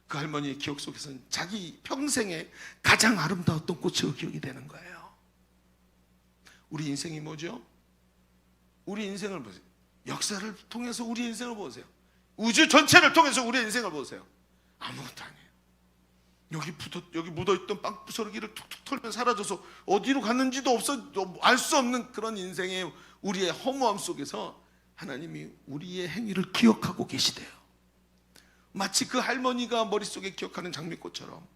그 할머니의 기억 속에서는 자기 평생에 가장 아름다웠던 꽃으로 기억이 되는 거예요. 우리 인생이 뭐죠? 우리 인생을 보세요. 역사를 통해서 우리 인생을 보세요. 우주 전체를 통해서 우리의 인생을 보세요. 아무것도 아니에요. 여기 묻어있던 빵부스러기를 툭툭 털면 사라져서 어디로 갔는지도 알 수 없는 그런 인생의 우리의 허무함 속에서 하나님이 우리의 행위를 기억하고 계시대요. 마치 그 할머니가 머릿속에 기억하는 장미꽃처럼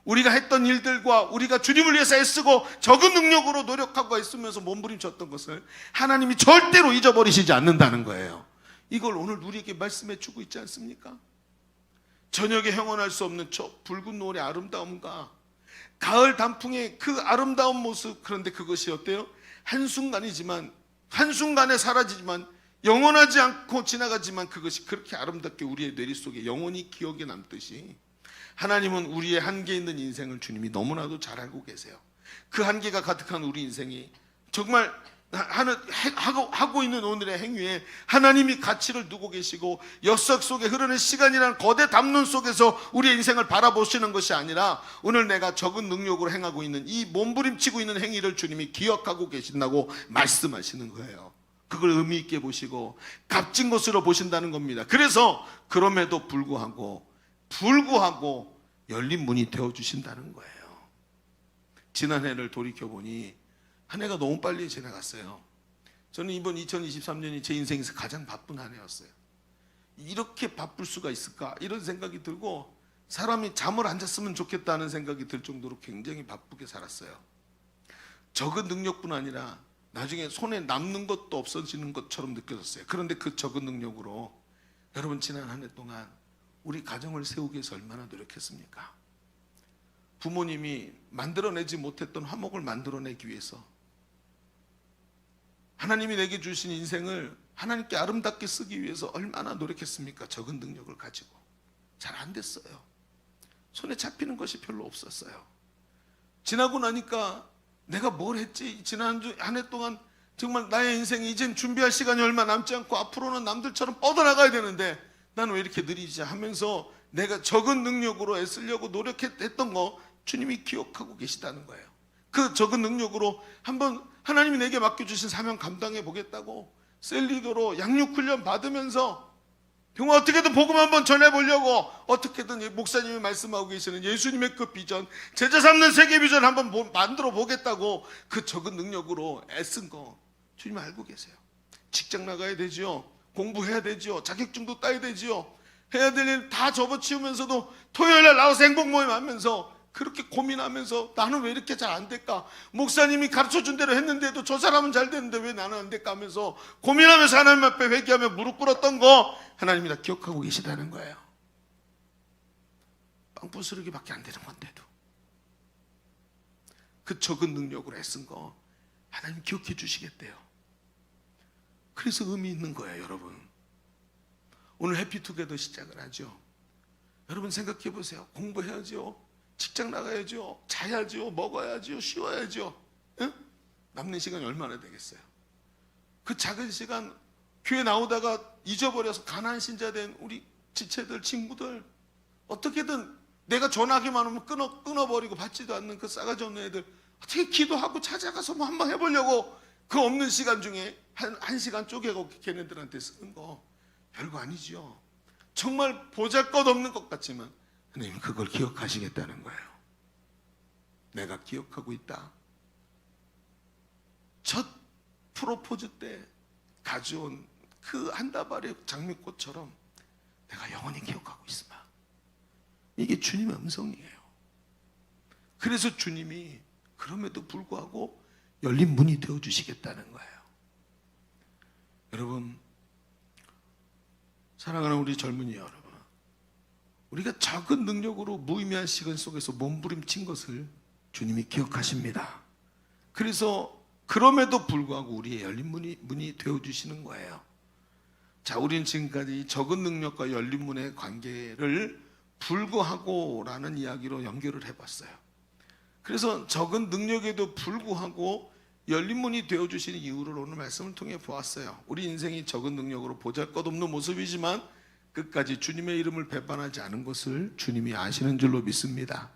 우리가 했던 일들과 우리가 주님을 위해서 애쓰고 적은 능력으로 노력하고 애쓰면서 몸부림쳤던 것을 하나님이 절대로 잊어버리시지 않는다는 거예요. 이걸 오늘 우리에게 말씀해 주고 있지 않습니까? 저녁에 형언할 수 없는 저 붉은 노을의 아름다움과 가을 단풍의 그 아름다운 모습, 그런데 그것이 어때요? 한순간에 사라지지만, 영원하지 않고 지나가지만 그것이 그렇게 아름답게 우리의 뇌리 속에 영원히 기억에 남듯이, 하나님은 우리의 한계 있는 인생을 주님이 너무나도 잘 알고 계세요. 그 한계가 가득한 우리 인생이 정말 하고 있는 오늘의 행위에 하나님이 가치를 두고 계시고, 역사 속에 흐르는 시간이라는 거대 담론 속에서 우리의 인생을 바라보시는 것이 아니라, 오늘 내가 적은 능력으로 행하고 있는 이 몸부림치고 있는 행위를 주님이 기억하고 계신다고 말씀하시는 거예요. 그걸 의미 있게 보시고 값진 것으로 보신다는 겁니다. 그래서 그럼에도 불구하고 불구하고 열린 문이 되어주신다는 거예요. 지난해를 돌이켜보니 한 해가 너무 빨리 지나갔어요. 저는 이번 2023년이 제 인생에서 가장 바쁜 한 해였어요. 이렇게 바쁠 수가 있을까 이런 생각이 들고 사람이 잠을 안 잤으면 좋겠다는 생각이 들 정도로 굉장히 바쁘게 살았어요. 적은 능력뿐 아니라 나중에 손에 남는 것도 없어지는 것처럼 느껴졌어요. 그런데 그 적은 능력으로 여러분 지난 한 해 동안 우리 가정을 세우기 위해서 얼마나 노력했습니까? 부모님이 만들어내지 못했던 화목을 만들어내기 위해서 하나님이 내게 주신 인생을 하나님께 아름답게 쓰기 위해서 얼마나 노력했습니까? 적은 능력을 가지고. 잘 안 됐어요. 손에 잡히는 것이 별로 없었어요. 지나고 나니까 내가 뭘 했지? 지난 한 해 동안 정말 나의 인생이 이젠 준비할 시간이 얼마 남지 않고 앞으로는 남들처럼 뻗어나가야 되는데 나는 왜 이렇게 느리지 하면서 내가 적은 능력으로 애쓰려고 노력했던 거 주님이 기억하고 계시다는 거예요. 그 적은 능력으로 한번 하나님이 내게 맡겨주신 사명 감당해 보겠다고 셀리도로 양육훈련 받으면서 정말 어떻게든 복음 한번 전해보려고 어떻게든 목사님이 말씀하고 계시는 예수님의 그 비전, 제자 삼는 세계 비전 한번 만들어 보겠다고 그 적은 능력으로 애쓴 거 주님 알고 계세요. 직장 나가야 되지요. 공부해야 되지요. 자격증도 따야 되지요. 해야 될 일 다 접어치우면서도 토요일날 나와서 행복 모임 하면서 그렇게 고민하면서 나는 왜 이렇게 잘 안 될까? 목사님이 가르쳐준 대로 했는데도 저 사람은 잘 됐는데 왜 나는 안 될까 하면서 고민하면서 하나님 앞에 회개하며 무릎 꿇었던 거 하나님이 다 기억하고 계시다는 거예요. 빵 부스러기밖에 안 되는 건데도 그 적은 능력으로 애쓴 거 하나님 기억해 주시겠대요. 그래서 의미 있는 거예요, 여러분. 오늘 해피투게더 시작을 하죠. 여러분 생각해 보세요. 공부해야죠. 직장 나가야죠. 자야죠. 먹어야죠. 쉬어야죠. 응? 남는 시간이 얼마나 되겠어요? 그 작은 시간 교회 나오다가 잊어버려서 가난한 신자 된 우리 지체들, 친구들 어떻게든 내가 전화하기만 하면 끊어버리고 받지도 않는 그 싸가지 없는 애들 어떻게 기도하고 찾아가서 뭐 한번 해보려고 그 없는 시간 중에 한 시간 쪼개고 걔네들한테 쓰는 거 별거 아니죠. 정말 보잘것없는 것 같지만 하나님 그걸 기억하시겠다는 거예요. 내가 기억하고 있다. 첫 프로포즈 때 가져온 그 한 다발의 장미꽃처럼 내가 영원히 기억하고 있으마. 이게 주님의 음성이에요. 그래서 주님이 그럼에도 불구하고 열린 문이 되어주시겠다는 거예요. 여러분, 사랑하는 우리 젊은이 여러분, 우리가 적은 능력으로 무의미한 시간 속에서 몸부림친 것을 주님이 기억하십니다. 그래서 그럼에도 불구하고 우리의 열린 문이 되어주시는 거예요. 자, 우리는 지금까지 적은 능력과 열린 문의 관계를 불구하고 라는 이야기로 연결을 해봤어요. 그래서 적은 능력에도 불구하고 열린 문이 되어주시는 이유를 오늘 말씀을 통해 보았어요. 우리 인생이 적은 능력으로 보잘것없는 모습이지만 끝까지 주님의 이름을 배반하지 않은 것을 주님이 아시는 줄로 믿습니다.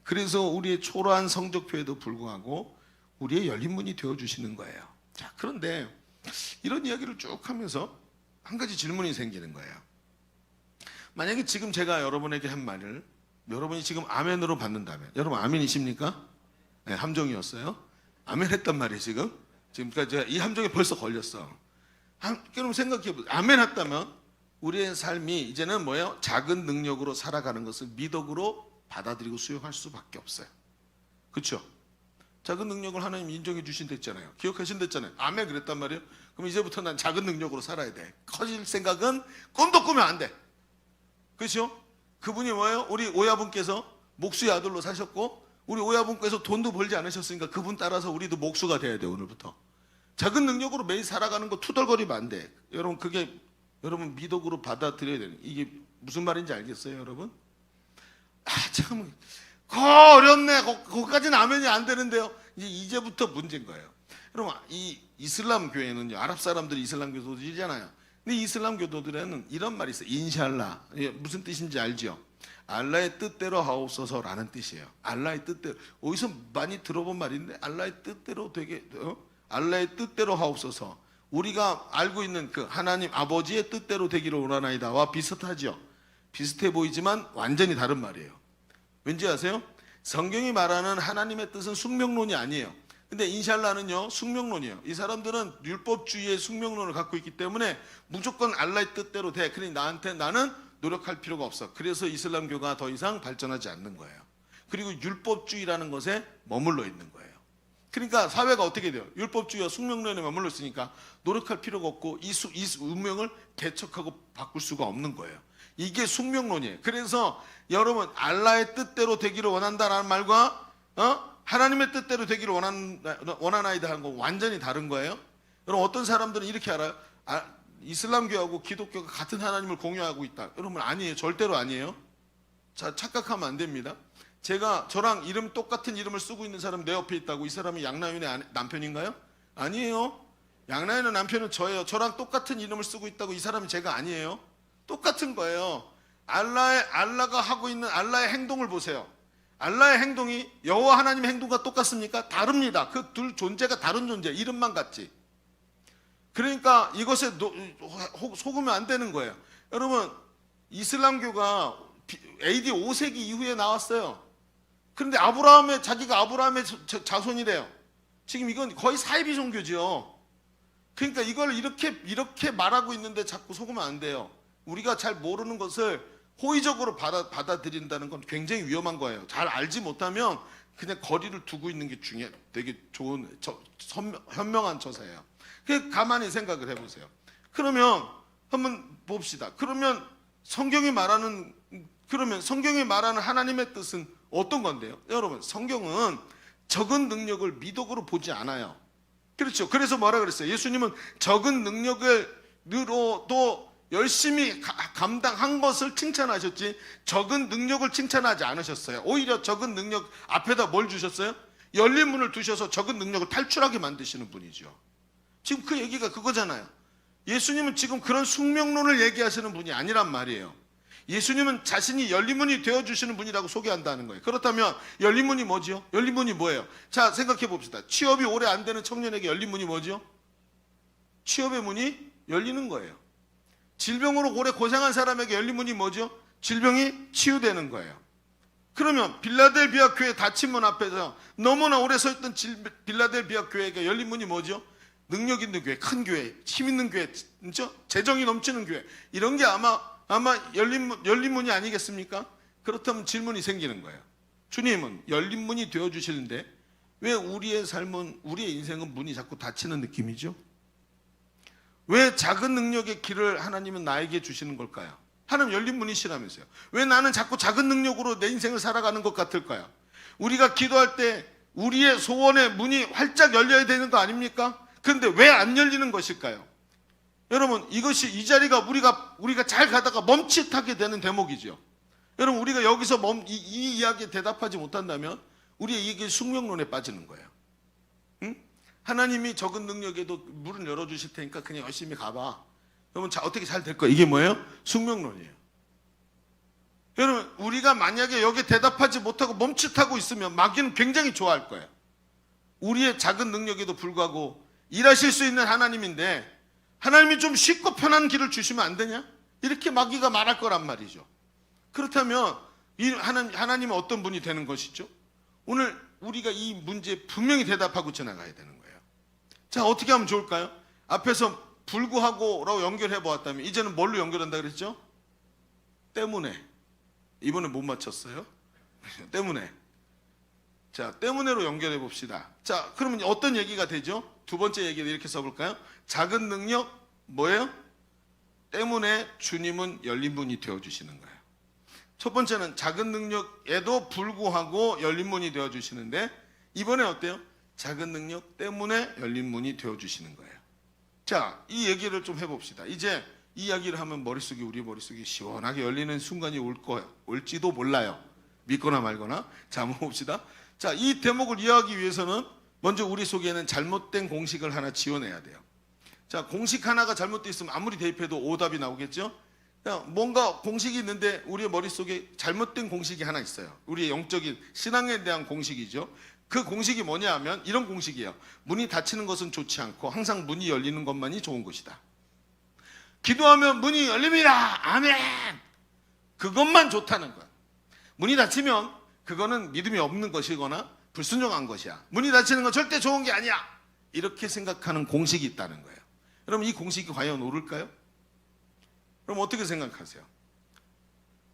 그래서 우리의 초라한 성적표에도 불구하고 우리의 열린 문이 되어주시는 거예요. 자, 그런데 이런 이야기를 쭉 하면서 한 가지 질문이 생기는 거예요. 만약에 지금 제가 여러분에게 한 말을 여러분이 지금 아멘으로 받는다면, 여러분 아멘이십니까? 네, 함정이었어요. 아멘 했단 말이에요. 지금까지 제가 이 함정에 벌써 걸렸어. 그럼 생각해 보세요. 아멘 했다면 우리의 삶이 이제는 뭐예요? 작은 능력으로 살아가는 것을 미덕으로 받아들이고 수용할 수밖에 없어요. 그렇죠? 작은 능력을 하나님 인정해 주신댔잖아요. 기억하신댔잖아요. 아멘 그랬단 말이에요. 그럼 이제부터 난 작은 능력으로 살아야 돼. 커질 생각은 꿈도 꾸면 안 돼. 그렇죠? 그분이 뭐예요? 우리 오야분께서 목수의 아들로 사셨고 우리 오야분께서 돈도 벌지 않으셨으니까 그분 따라서 우리도 목수가 돼야 돼. 오늘부터 작은 능력으로 매일 살아가는 거 투덜거리면 안 돼. 여러분 그게 여러분 미덕으로 받아들여야 되는, 이게 무슨 말인지 알겠어요, 여러분? 참 어렵네. 거기까지는 아멘이 안 되는데요. 이제부터 문제인 거예요. 여러분, 이 이슬람 교회는요, 아랍 사람들이 이슬람 교도들이잖아요. 근데 이슬람 교도들에는 이런 말이 있어요. 인샬라. 무슨 뜻인지 알죠? 알라의 뜻대로 하옵소서라는 뜻이에요. 알라의 뜻대로. 어디서 많이 들어본 말인데 알라의 뜻대로 되게 알라의 뜻대로 하옵소서. 우리가 알고 있는 그 하나님 아버지의 뜻대로 되기를 원하나이다와 비슷하죠. 비슷해 보이지만 완전히 다른 말이에요. 왠지 아세요? 성경이 말하는 하나님의 뜻은 숙명론이 아니에요. 근데 인샬라는요 숙명론이에요. 이 사람들은 율법주의의 숙명론을 갖고 있기 때문에 무조건 알라의 뜻대로 돼. 그러니 나는 노력할 필요가 없어. 그래서 이슬람교가 더 이상 발전하지 않는 거예요. 그리고 율법주의라는 것에 머물러 있는 거예요. 그러니까 사회가 어떻게 돼요? 율법주의와 숙명론에 머물러 있으니까 노력할 필요가 없고 이 운명을 개척하고 바꿀 수가 없는 거예요. 이게 숙명론이에요. 그래서 여러분 알라의 뜻대로 되기를 원한다라는 말과 하나님의 뜻대로 되기를 원하나이다 하는 거 완전히 다른 거예요. 여러분 어떤 사람들은 이렇게 알아요. 이슬람교하고 기독교가 같은 하나님을 공유하고 있다. 여러분 아니에요. 절대로 아니에요. 자, 착각하면 안 됩니다. 저랑 이름 똑같은 이름을 쓰고 있는 사람 내 옆에 있다고 이 사람이 양나윤의 남편인가요? 아니에요. 양나윤의 남편은 저예요. 저랑 똑같은 이름을 쓰고 있다고 이 사람이 제가 아니에요. 똑같은 거예요. 알라가 하고 있는 알라의 행동을 보세요. 알라의 행동이 여호와 하나님의 행동과 똑같습니까? 다릅니다. 그 둘 존재가 다른 존재, 이름만 같지. 그러니까 이것에 속으면 안 되는 거예요. 여러분 이슬람교가 AD 5세기 이후에 나왔어요. 그런데 자기가 아브라함의 자손이래요. 지금 이건 거의 사이비 종교죠. 그러니까 이걸 이렇게 말하고 있는데 자꾸 속으면 안 돼요. 우리가 잘 모르는 것을 호의적으로 받아들인다는 건 굉장히 위험한 거예요. 잘 알지 못하면 그냥 거리를 두고 있는 게 되게 좋은 현명한 처사예요. 그냥 가만히 생각을 해보세요. 그러면 한번 봅시다. 그러면 성경이 말하는 하나님의 뜻은 어떤 건데요? 여러분 성경은 적은 능력을 미덕으로 보지 않아요. 그렇죠. 그래서 뭐라 그랬어요? 예수님은 적은 능력으로도 열심히 감당한 것을 칭찬하셨지 적은 능력을 칭찬하지 않으셨어요. 오히려 적은 능력 앞에다 뭘 주셨어요? 열린 문을 두셔서 적은 능력을 탈출하게 만드시는 분이죠. 지금 그 얘기가 그거잖아요. 예수님은 지금 그런 숙명론을 얘기하시는 분이 아니란 말이에요. 예수님은 자신이 열린 문이 되어주시는 분이라고 소개한다는 거예요. 그렇다면 열린 문이 뭐죠? 열린 문이 뭐예요? 자, 생각해 봅시다. 취업이 오래 안 되는 청년에게 열린 문이 뭐죠? 취업의 문이 열리는 거예요. 질병으로 오래 고생한 사람에게 열린 문이 뭐죠? 질병이 치유되는 거예요. 그러면 빌라델비아 교회 닫힌 문 앞에서 너무나 오래 서 있던 빌라델비아 교회에게 열린 문이 뭐죠? 능력 있는 교회, 큰 교회, 힘 있는 교회, 그렇죠? 재정이 넘치는 교회. 이런 게 아마 열린 문이 아니겠습니까? 그렇다면 질문이 생기는 거예요. 주님은 열린 문이 되어주시는데 왜 우리의 삶은, 우리의 인생은 문이 자꾸 닫히는 느낌이죠? 왜 작은 능력의 길을 하나님은 나에게 주시는 걸까요? 하나님 열린 문이시라면서요. 왜 나는 자꾸 작은 능력으로 내 인생을 살아가는 것 같을까요? 우리가 기도할 때 우리의 소원의 문이 활짝 열려야 되는 거 아닙니까? 그런데 왜 안 열리는 것일까요? 여러분 이 자리가 우리가 잘 가다가 멈칫하게 되는 대목이죠. 여러분 우리가 여기서 이 이야기에 대답하지 못한다면 우리의 이게 숙명론에 빠지는 거예요. 응? 하나님이 적은 능력에도 문을 열어주실 테니까 그냥 열심히 가봐. 여러분 어떻게 잘 될 거예요? 이게 뭐예요? 숙명론이에요. 여러분 우리가 만약에 여기에 대답하지 못하고 멈칫하고 있으면 마귀는 굉장히 좋아할 거예요. 우리의 작은 능력에도 불구하고 일하실 수 있는 하나님인데 하나님이 좀 쉽고 편한 길을 주시면 안 되냐? 이렇게 마귀가 말할 거란 말이죠. 그렇다면 하나님은 어떤 분이 되는 것이죠? 오늘 우리가 이 문제에 분명히 대답하고 지나가야 되는 거예요. 자, 어떻게 하면 좋을까요? 앞에서 불구하고라고 연결해 보았다면 이제는 뭘로 연결한다 그랬죠? 때문에. 이번에 못 맞췄어요? 때문에. 자, 때문에로 연결해 봅시다. 자, 그러면 어떤 얘기가 되죠? 두 번째 얘기를 이렇게 써볼까요? 작은 능력 뭐예요? 때문에 주님은 열린 문이 되어주시는 거예요. 첫 번째는 작은 능력에도 불구하고 열린 문이 되어주시는데 이번에 어때요? 작은 능력 때문에 열린 문이 되어주시는 거예요. 자, 이 얘기를 좀 해봅시다. 이제 이 이야기를 하면 우리 머릿속이 시원하게 열리는 순간이 올지도 몰라요. 믿거나 말거나. 자, 한번 봅시다. 자, 이 대목을 이해하기 위해서는 먼저 우리 속에는 잘못된 공식을 하나 지어내야 돼요. 자, 공식 하나가 잘못되어 있으면 아무리 대입해도 오답이 나오겠죠? 뭔가 공식이 있는데 우리의 머릿속에 잘못된 공식이 하나 있어요. 우리의 영적인 신앙에 대한 공식이죠. 그 공식이 뭐냐 하면 이런 공식이에요. 문이 닫히는 것은 좋지 않고 항상 문이 열리는 것만이 좋은 것이다. 기도하면 문이 열립니다. 아멘. 그것만 좋다는 거야. 문이 닫히면 그거는 믿음이 없는 것이거나 불순종한 것이야. 문이 닫히는 건 절대 좋은 게 아니야. 이렇게 생각하는 공식이 있다는 거예요. 여러분, 이 공식이 과연 옳을까요? 그럼 어떻게 생각하세요?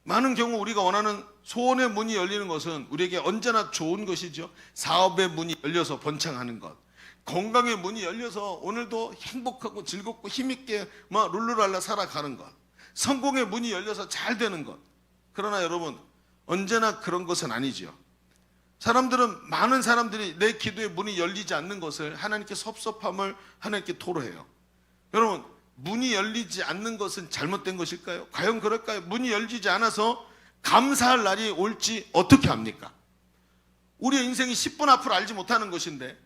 많은 경우 우리가 원하는 소원의 문이 열리는 것은 우리에게 언제나 좋은 것이죠. 사업의 문이 열려서 번창하는 것, 건강의 문이 열려서 오늘도 행복하고 즐겁고 힘있게 막 룰루랄라 살아가는 것, 성공의 문이 열려서 잘 되는 것. 그러나 여러분, 언제나 그런 것은 아니죠. 많은 사람들이 내 기도의 문이 열리지 않는 것을 하나님께 섭섭함을 하나님께 토로해요. 여러분, 문이 열리지 않는 것은 잘못된 것일까요? 과연 그럴까요? 문이 열리지 않아서 감사할 날이 올지 어떻게 합니까? 우리의 인생이 10분 앞을 알지 못하는 것인데,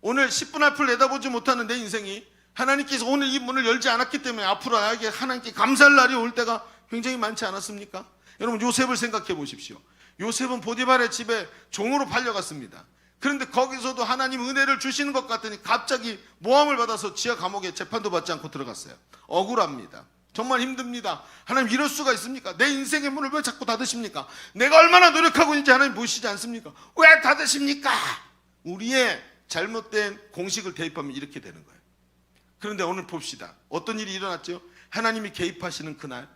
오늘 10분 앞을 내다보지 못하는 내 인생이 하나님께서 오늘 이 문을 열지 않았기 때문에 앞으로 나에게 하나님께 감사할 날이 올 때가 굉장히 많지 않았습니까? 여러분, 요셉을 생각해 보십시오. 요셉은 보디발의 집에 종으로 팔려갔습니다. 그런데 거기서도 하나님 은혜를 주시는 것 같더니 갑자기 모함을 받아서 지하 감옥에 재판도 받지 않고 들어갔어요. 억울합니다. 정말 힘듭니다. 하나님, 이럴 수가 있습니까? 내 인생의 문을 왜 자꾸 닫으십니까? 내가 얼마나 노력하고 있는지 하나님 보시지 않습니까? 왜 닫으십니까? 우리의 잘못된 공식을 대입하면 이렇게 되는 거예요. 그런데 오늘 봅시다. 어떤 일이 일어났죠? 하나님이 개입하시는 그날,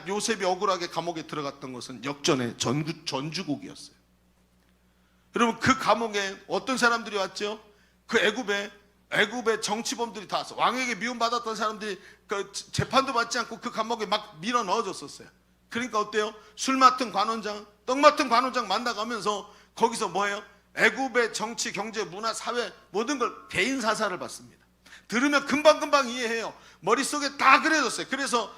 요셉이 억울하게 감옥에 들어갔던 것은 역전의 전주곡이었어요. 여러분, 그 감옥에 어떤 사람들이 왔죠? 그 애굽의 정치범들이 다 왔어. 왕에게 미움받았던 사람들이 그 재판도 받지 않고 그 감옥에 막 밀어 넣어줬었어요. 그러니까 어때요? 술 맡은 관원장, 떡 맡은 관원장 만나가면서 거기서 뭐예요? 애굽의 정치, 경제, 문화, 사회 모든 걸 개인 사사를 받습니다. 들으면 금방금방 이해해요. 머릿속에 다 그려졌어요. 그래서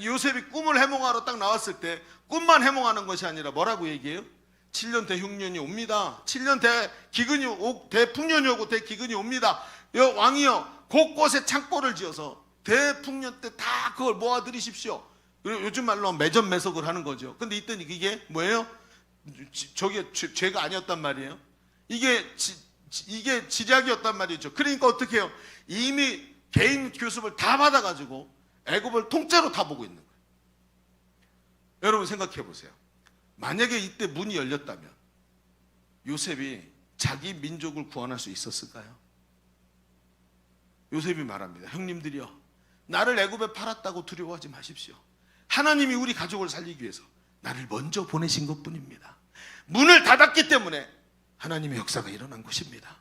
요셉이 꿈을 해몽하러 딱 나왔을 때 꿈만 해몽하는 것이 아니라 뭐라고 얘기해요? 7년 대흉년이 옵니다. 7년 대풍년이 오고 대기근이 옵니다. 왕이여, 곳곳에 창고를 지어서 대풍년 때 다 그걸 모아들이십시오. 요즘 말로 매점매석을 하는 거죠. 근데 이때는 이게 뭐예요? 저게 죄가 아니었단 말이에요. 이게 지략이었단 말이죠. 그러니까 어떻게 해요? 이미 개인 교습을 다 받아가지고 애굽을 통째로 다 보고 있는 거예요. 여러분, 생각해 보세요. 만약에 이때 문이 열렸다면 요셉이 자기 민족을 구원할 수 있었을까요? 요셉이 말합니다. 형님들이여, 나를 애굽에 팔았다고 두려워하지 마십시오. 하나님이 우리 가족을 살리기 위해서 나를 먼저 보내신 것뿐입니다. 문을 닫았기 때문에 하나님의 역사가 일어난 것입니다.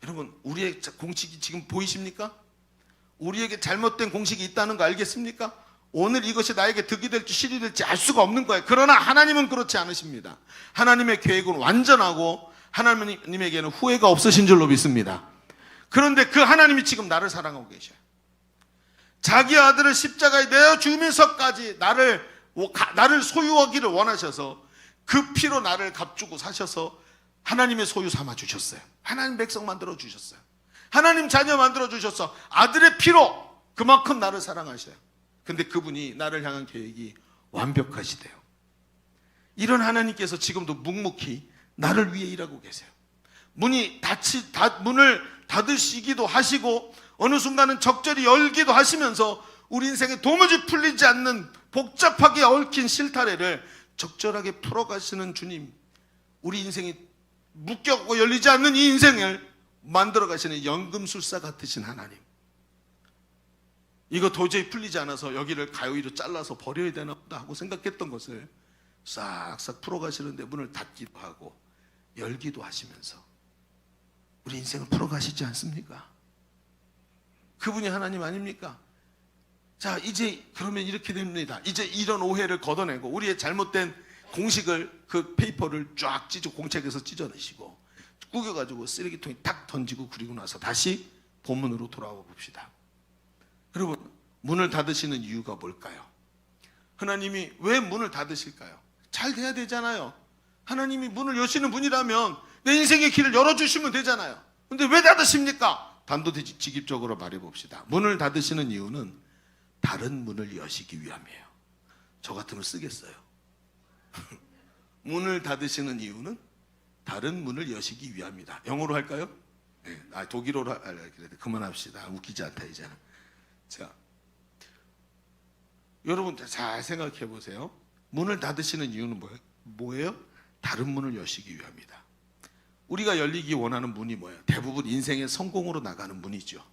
여러분, 우리의 공식이 지금 보이십니까? 우리에게 잘못된 공식이 있다는 거 알겠습니까? 오늘 이것이 나에게 득이 될지 실이 될지 알 수가 없는 거예요. 그러나 하나님은 그렇지 않으십니다. 하나님의 계획은 완전하고 하나님에게는 후회가 없으신 줄로 믿습니다. 그런데 그 하나님이 지금 나를 사랑하고 계셔요. 자기 아들을 십자가에 내어 주면서까지 나를 소유하기를 원하셔서 그 피로 나를 값주고 사셔서 하나님의 소유 삼아 주셨어요. 하나님 백성 만들어 주셨어요. 하나님 자녀 만들어 주셔서 아들의 피로 그만큼 나를 사랑하셔요. 근데 그분이 나를 향한 계획이 완벽하시대요. 이런 하나님께서 지금도 묵묵히 나를 위해 일하고 계세요. 문을 닫으시기도 하시고 어느 순간은 적절히 열기도 하시면서 우리 인생에 도무지 풀리지 않는 복잡하게 얽힌 실타래를 적절하게 풀어가시는 주님, 우리 인생이 묶였고 열리지 않는 이 인생을 만들어가시는 연금술사 같으신 하나님, 이거 도저히 풀리지 않아서 여기를 가위로 잘라서 버려야 되나 보다 하고 생각했던 것을 싹싹 풀어가시는데 문을 닫기도 하고 열기도 하시면서 우리 인생을 풀어가시지 않습니까? 그분이 하나님 아닙니까? 자, 이제 그러면 이렇게 됩니다. 이제 이런 오해를 걷어내고 우리의 잘못된 공식을, 그 페이퍼를 쫙 공책에서 찢어내시고 구겨가지고 쓰레기통에 탁 던지고 그리고 나서 다시 본문으로 돌아와 봅시다. 여러분, 문을 닫으시는 이유가 뭘까요? 하나님이 왜 문을 닫으실까요? 잘 돼야 되잖아요. 하나님이 문을 여시는 분이라면 내 인생의 길을 열어주시면 되잖아요. 근데 왜 닫으십니까? 단도직입적으로 말해봅시다. 문을 닫으시는 이유는 다른 문을 여시기 위함이에요. 저 같으면 쓰겠어요. 문을 닫으시는 이유는 다른 문을 여시기 위함이다. 영어로 할까요? 네, 독일어로 그래. 그만합시다. 웃기지 않다 이제는. 자, 여러분 잘 생각해 보세요. 문을 닫으시는 이유는 뭐예요? 다른 문을 여시기 위함이다. 우리가 열리기 원하는 문이 뭐예요? 대부분 인생의 성공으로 나가는 문이죠.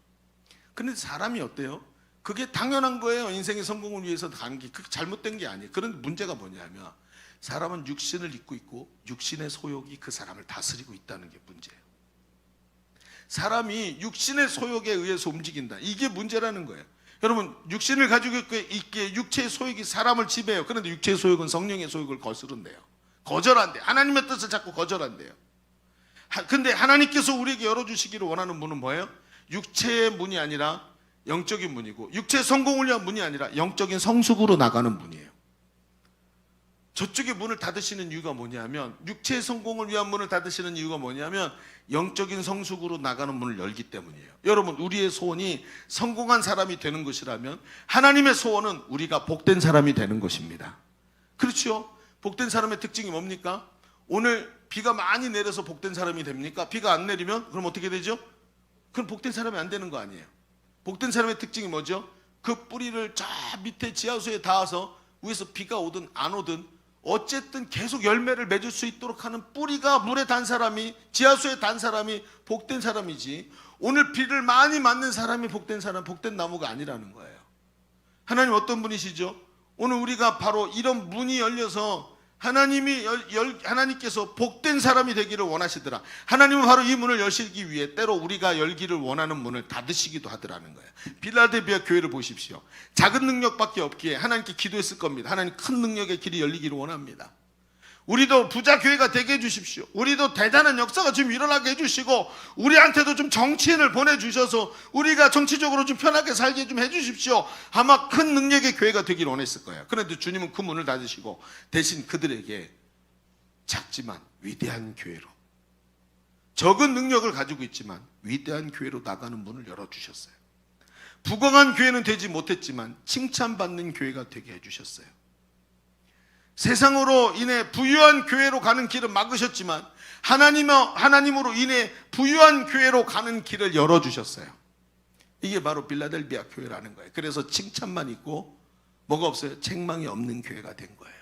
그런데 사람이 어때요? 그게 당연한 거예요. 인생의 성공을 위해서 가는 게 그게 잘못된 게 아니에요. 그런데 문제가 뭐냐면 사람은 육신을 입고 있고 육신의 소욕이 그 사람을 다스리고 있다는 게 문제예요. 사람이 육신의 소욕에 의해서 움직인다. 이게 문제라는 거예요. 여러분 육신을 가지고 있기에 육체의 소욕이 사람을 지배해요. 그런데 육체의 소욕은 성령의 소욕을 거스른대요. 거절한대요. 하나님의 뜻을 자꾸 거절한대요. 근데 하나님께서 우리에게 열어주시기를 원하는 문은 뭐예요? 육체의 문이 아니라 영적인 문이고 육체의 성공을 위한 문이 아니라 영적인 성숙으로 나가는 문이에요. 저쪽에 문을 닫으시는 이유가 뭐냐면 육체의 성공을 위한 문을 닫으시는 이유가 뭐냐면 영적인 성숙으로 나가는 문을 열기 때문이에요. 여러분 우리의 소원이 성공한 사람이 되는 것이라면 하나님의 소원은 우리가 복된 사람이 되는 것입니다. 그렇죠? 복된 사람의 특징이 뭡니까? 오늘 비가 많이 내려서 복된 사람이 됩니까? 비가 안 내리면 그럼 어떻게 되죠? 그럼 복된 사람이 안 되는 거 아니에요. 복된 사람의 특징이 뭐죠? 그 뿌리를 저 밑에 지하수에 닿아서 위에서 비가 오든 안 오든 어쨌든 계속 열매를 맺을 수 있도록 하는 뿌리가 물에 단 사람이, 지하수에 단 사람이 복된 사람이지, 오늘 비를 많이 맞는 사람이 복된 사람, 복된 나무가 아니라는 거예요. 하나님 어떤 분이시죠? 오늘 우리가 바로 이런 문이 열려서 하나님께서 복된 사람이 되기를 원하시더라. 하나님은 바로 이 문을 여시기 위해 때로 우리가 열기를 원하는 문을 닫으시기도 하더라는 거예요. 빌라델비아 교회를 보십시오. 작은 능력밖에 없기에 하나님께 기도했을 겁니다. 하나님 큰 능력의 길이 열리기를 원합니다. 우리도 부자 교회가 되게 해주십시오. 우리도 대단한 역사가 좀 일어나게 해주시고 우리한테도 좀 정치인을 보내주셔서 우리가 정치적으로 좀 편하게 살게 좀 해주십시오. 아마 큰 능력의 교회가 되기를 원했을 거예요. 그런데 주님은 그 문을 닫으시고 대신 그들에게 작지만 위대한 교회로, 적은 능력을 가지고 있지만 위대한 교회로 나가는 문을 열어주셨어요. 부강한 교회는 되지 못했지만 칭찬받는 교회가 되게 해주셨어요. 세상으로 인해 부유한 교회로 가는 길은 막으셨지만 하나님으로 인해 부유한 교회로 가는 길을 열어주셨어요. 이게 바로 빌라델비아 교회라는 거예요. 그래서 칭찬만 있고 뭐가 없어요? 책망이 없는 교회가 된 거예요.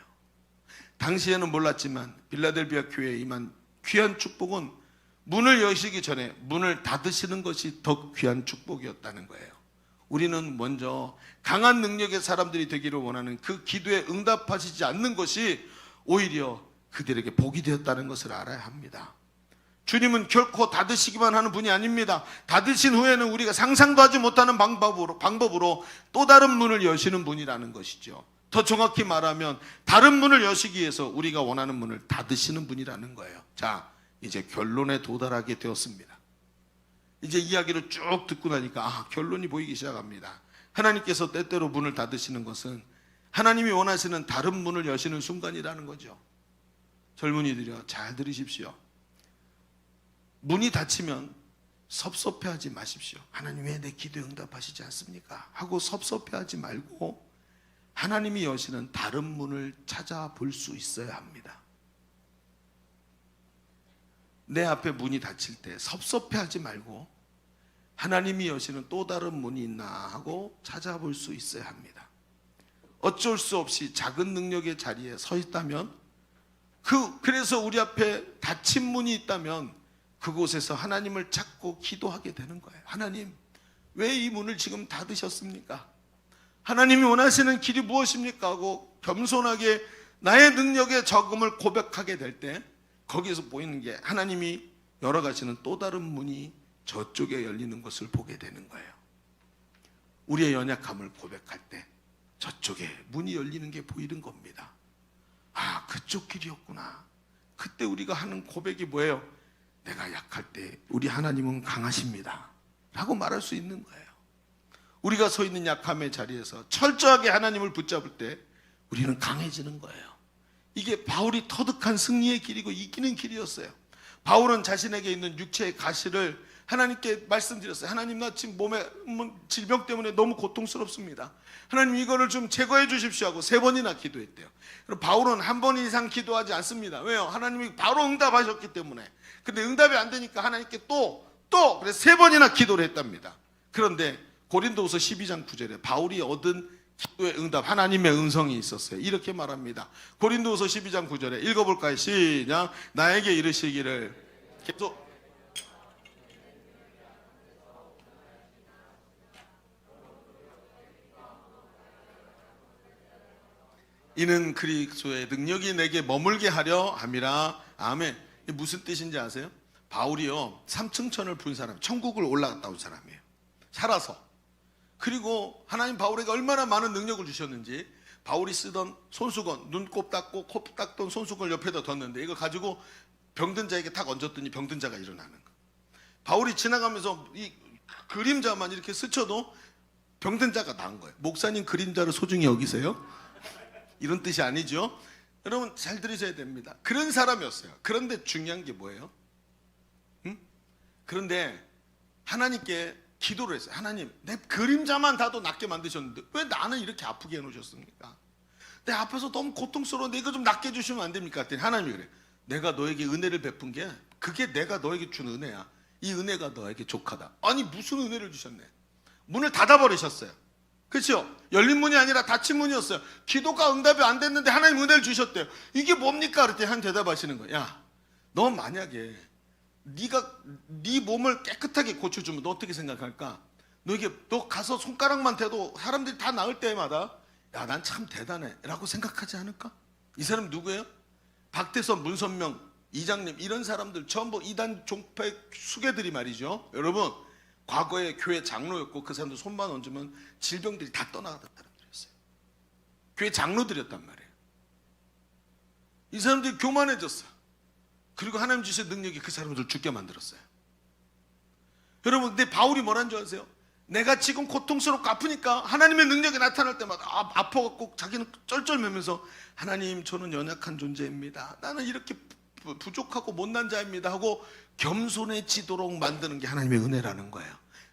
당시에는 몰랐지만 빌라델비아 교회에 임한 귀한 축복은 문을 여시기 전에 문을 닫으시는 것이 더 귀한 축복이었다는 거예요. 우리는 먼저 강한 능력의 사람들이 되기를 원하는 그 기도에 응답하시지 않는 것이 오히려 그들에게 복이 되었다는 것을 알아야 합니다. 주님은 결코 닫으시기만 하는 분이 아닙니다. 닫으신 후에는 우리가 상상도 하지 못하는 방법으로 또 다른 문을 여시는 분이라는 것이죠. 더 정확히 말하면 다른 문을 여시기 위해서 우리가 원하는 문을 닫으시는 분이라는 거예요. 자, 이제 결론에 도달하게 되었습니다. 이제 이야기를 쭉 듣고 나니까 결론이 보이기 시작합니다. 하나님께서 때때로 문을 닫으시는 것은 하나님이 원하시는 다른 문을 여시는 순간이라는 거죠. 젊은이들이요, 잘 들으십시오. 문이 닫히면 섭섭해하지 마십시오. 하나님 왜 내 기도에 응답하시지 않습니까? 하고 섭섭해하지 말고 하나님이 여시는 다른 문을 찾아볼 수 있어야 합니다. 내 앞에 문이 닫힐 때 섭섭해하지 말고 하나님이 여시는 또 다른 문이 있나 하고 찾아볼 수 있어야 합니다. 어쩔 수 없이 작은 능력의 자리에 서 있다면 그래서 우리 앞에 닫힌 문이 있다면 그곳에서 하나님을 찾고 기도하게 되는 거예요. 하나님, 왜 이 문을 지금 닫으셨습니까? 하나님이 원하시는 길이 무엇입니까? 하고 겸손하게 나의 능력의 적음을 고백하게 될 때 거기에서 보이는 게 하나님이 열어가시는 또 다른 문이 저쪽에 열리는 것을 보게 되는 거예요. 우리의 연약함을 고백할 때 저쪽에 문이 열리는 게 보이는 겁니다. 아, 그쪽 길이었구나. 그때 우리가 하는 고백이 뭐예요? 내가 약할 때 우리 하나님은 강하십니다 라고 말할 수 있는 거예요. 우리가 서 있는 약함의 자리에서 철저하게 하나님을 붙잡을 때 우리는 강해지는 거예요. 이게 바울이 터득한 승리의 길이고 이기는 길이었어요. 바울은 자신에게 있는 육체의 가시를 하나님께 말씀드렸어요. 하나님, 나 지금 몸에 질병 때문에 너무 고통스럽습니다. 하나님, 이거를 좀 제거해 주십시오 하고 3번이나 기도했대요. 그럼 바울은 1번 이상 기도하지 않습니다. 왜요? 하나님이 바로 응답하셨기 때문에. 근데 응답이 안 되니까 하나님께 또 그래서 3번이나 기도를 했답니다. 그런데 고린도후서 12장 9절에 바울이 얻은 기도의 응답, 하나님의 음성이 있었어요. 이렇게 말합니다. 고린도후서 12장 9절에 읽어볼까요? 시작. 나에게 이르시기를 계속. 이는 그리스도의 능력이 내게 머물게 하려 함이라. 아멘. 이게 무슨 뜻인지 아세요? 바울이요 3층천을 분 사람, 천국을 올라갔다 온 사람이에요. 살아서. 그리고 하나님 바울에게 얼마나 많은 능력을 주셨는지, 바울이 쓰던 손수건, 눈곱 닦고 코 닦던 손수건을 옆에다 뒀는데 이거 가지고 병든 자에게 탁 얹었더니 병든 자가 일어나는 거예요. 바울이 지나가면서 이 그림자만 이렇게 스쳐도 병든 자가 나은 거예요. 목사님 그림자를 소중히 여기세요? 이런 뜻이 아니죠. 여러분 잘 들으셔야 됩니다. 그런 사람이었어요. 그런데 중요한 게 뭐예요? 그런데 하나님께 기도를 했어요. 하나님, 내 그림자만 다도 낫게 만드셨는데 왜 나는 이렇게 아프게 해놓으셨습니까? 내 앞에서 너무 고통스러운데 이거 좀 낫게 해주시면 안 됩니까? 했더니 하나님이 그래. 내가 너에게 은혜를 베푼 게 그게 내가 너에게 준 은혜야. 이 은혜가 너에게 족하다. 아니 무슨 은혜를 주셨네. 문을 닫아버리셨어요. 그렇죠? 열린 문이 아니라 닫힌 문이었어요. 기도가 응답이 안 됐는데 하나님 은혜를 주셨대요. 이게 뭡니까? 그랬더니 하나님 대답하시는 거야. 야, 너 만약에 네가 네 몸을 깨끗하게 고쳐주면 너 어떻게 생각할까? 너 가서 손가락만 대도 사람들이 다 나을 때마다 야, 난 참 대단해 라고 생각하지 않을까? 이 사람 누구예요? 박대선, 문선명, 이장님 이런 사람들 전부 이단 종파의 수괴들이 말이죠. 여러분 과거에 교회 장로였고 그 사람들 손만 얹으면 질병들이 다 떠나갔던 사람들이었어요. 교회 장로들이었단 말이에요. 이 사람들이 교만해졌어요. 그리고 하나님 주신 능력이 그 사람들을 죽게 만들었어요. 여러분 근데 바울이 뭐라는 줄 아세요? 내가 지금 고통스럽고 아프니까 하나님의 능력이 나타날 때마다 아파갖고 자기는 쩔쩔매면서 하나님 저는 연약한 존재입니다. 나는 이렇게 부족하고 못난 자입니다 하고 겸손해지도록 만드는 게 하나님의 은혜라는 거예요.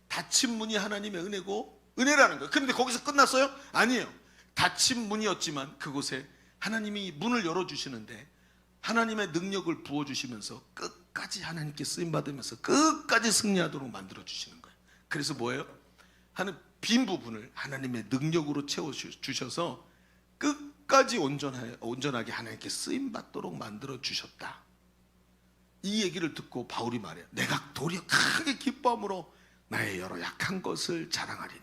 닫힌 문이 하나님의 은혜라는 거예요. 그런데 거기서 끝났어요? 아니에요. 닫힌 문이었지만 그곳에 하나님이 문을 열어주시는데 하나님의 능력을 부어주시면서 끝까지 하나님께 쓰임받으면서 끝까지 승리하도록 만들어주시는 거예요. 그래서 뭐예요? 하는 빈 부분을 하나님의 능력으로 채워주셔서 끝까지 온전하게 하나님께 쓰임받도록 만들어주셨다. 이 얘기를 듣고 바울이 말해요. 내가 도리어 크게 기뻐함으로 나의 여러 약한 것을 자랑하리니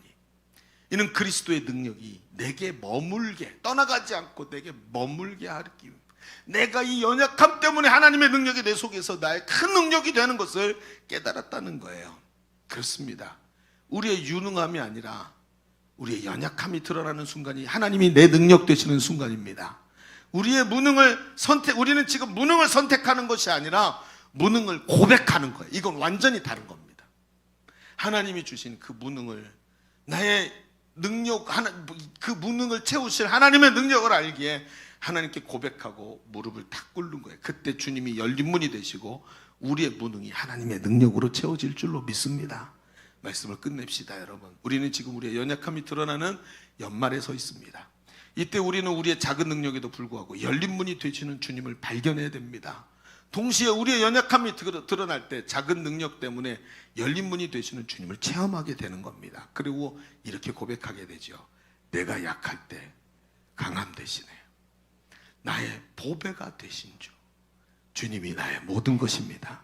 이는 그리스도의 능력이 내게 머물게 떠나가지 않고 내게 머물게 하기 내가 이 연약함 때문에 하나님의 능력이 내 속에서 나의 큰 능력이 되는 것을 깨달았다는 거예요. 그렇습니다. 우리의 유능함이 아니라 우리의 연약함이 드러나는 순간이 하나님이 내 능력 되시는 순간입니다. 우리의 우리는 지금 무능을 선택하는 것이 아니라 무능을 고백하는 거예요. 이건 완전히 다른 겁니다. 하나님이 주신 그 무능을 나의 그 무능을 채우실 하나님의 능력을 알기에 하나님께 고백하고 무릎을 탁 꿇는 거예요. 그때 주님이 열린 문이 되시고 우리의 무능이 하나님의 능력으로 채워질 줄로 믿습니다. 말씀을 끝냅시다 여러분. 우리는 지금 우리의 연약함이 드러나는 연말에 서 있습니다. 이때 우리는 우리의 작은 능력에도 불구하고 열린 문이 되시는 주님을 발견해야 됩니다. 동시에 우리의 연약함이 드러날 때 작은 능력 때문에 열린 문이 되시는 주님을 체험하게 되는 겁니다. 그리고 이렇게 고백하게 되죠. 내가 약할 때 강함 되시네. 나의 보배가 되신 주. 주님이 나의 모든 것입니다.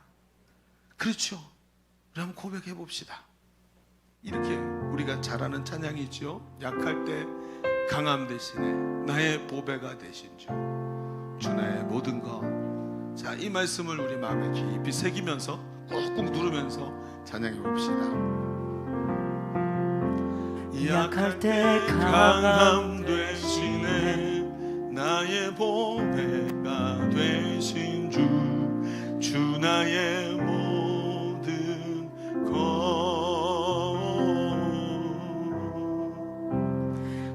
그렇죠? 우리 한번 고백해 봅시다. 이렇게 우리가 잘 아는 찬양이죠. 약할 때 강함 되시네. 나의 보배가 되신 주. 주 나의 모든 것. 자, 이 말씀을 우리 마음에 깊이 새기면서 꾹꾹 누르면서 찬양해 봅시다. 약할 때 강함 되시네. 나의 보배가 되신 주. 주 나의 모든 것.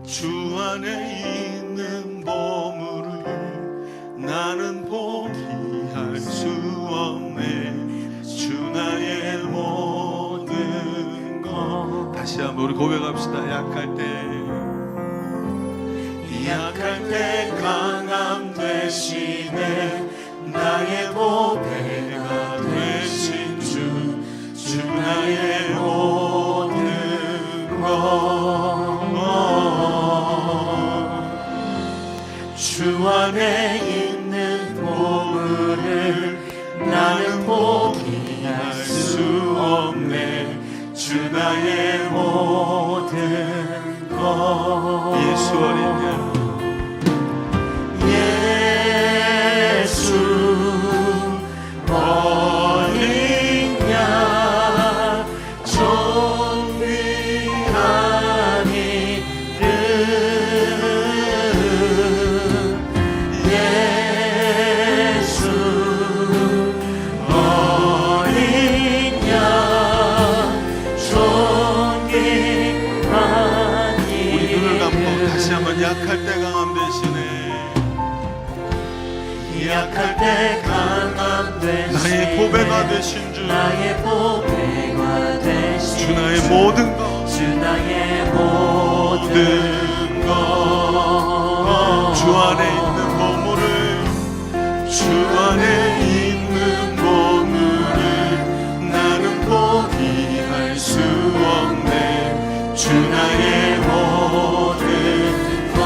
주 안에 있는 보물을 나는 포기할 수 없네. 주 나의 모든 것. 다시 한번 우리 고백합시다. 약할 때 강함 되시네. 나의 보배가 되신 주. 주 나의 모든 것. 주 나의 모든 것. 예수 어린 양, 예수 어린 양 존귀한 이름 예수 어린 양 존귀한 우리 눈을 감고 다시 한번 약할 때 강함 되시네. 약할 때 강함 되신 나의 보배가 되신 주, 나의 보배가 되신 주 나의 모든 것, 주 나의 모든 것. 주 안에 있는 보물을, 주 안에 있는 보물을 나는 포기할 수 없네. 주 나의 모든 것.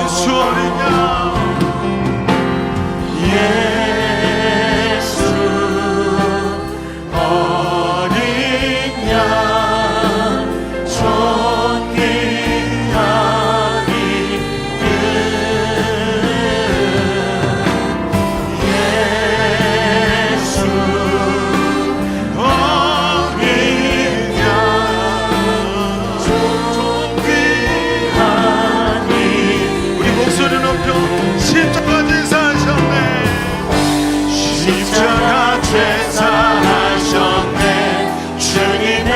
예수 어린 양, 예수 어린 양 존귀한 이름 예수 어린 양 존귀한 이름. 우리 목소리 높여 십자가 제사하셨네. 십자가 제사하셨네. 주님의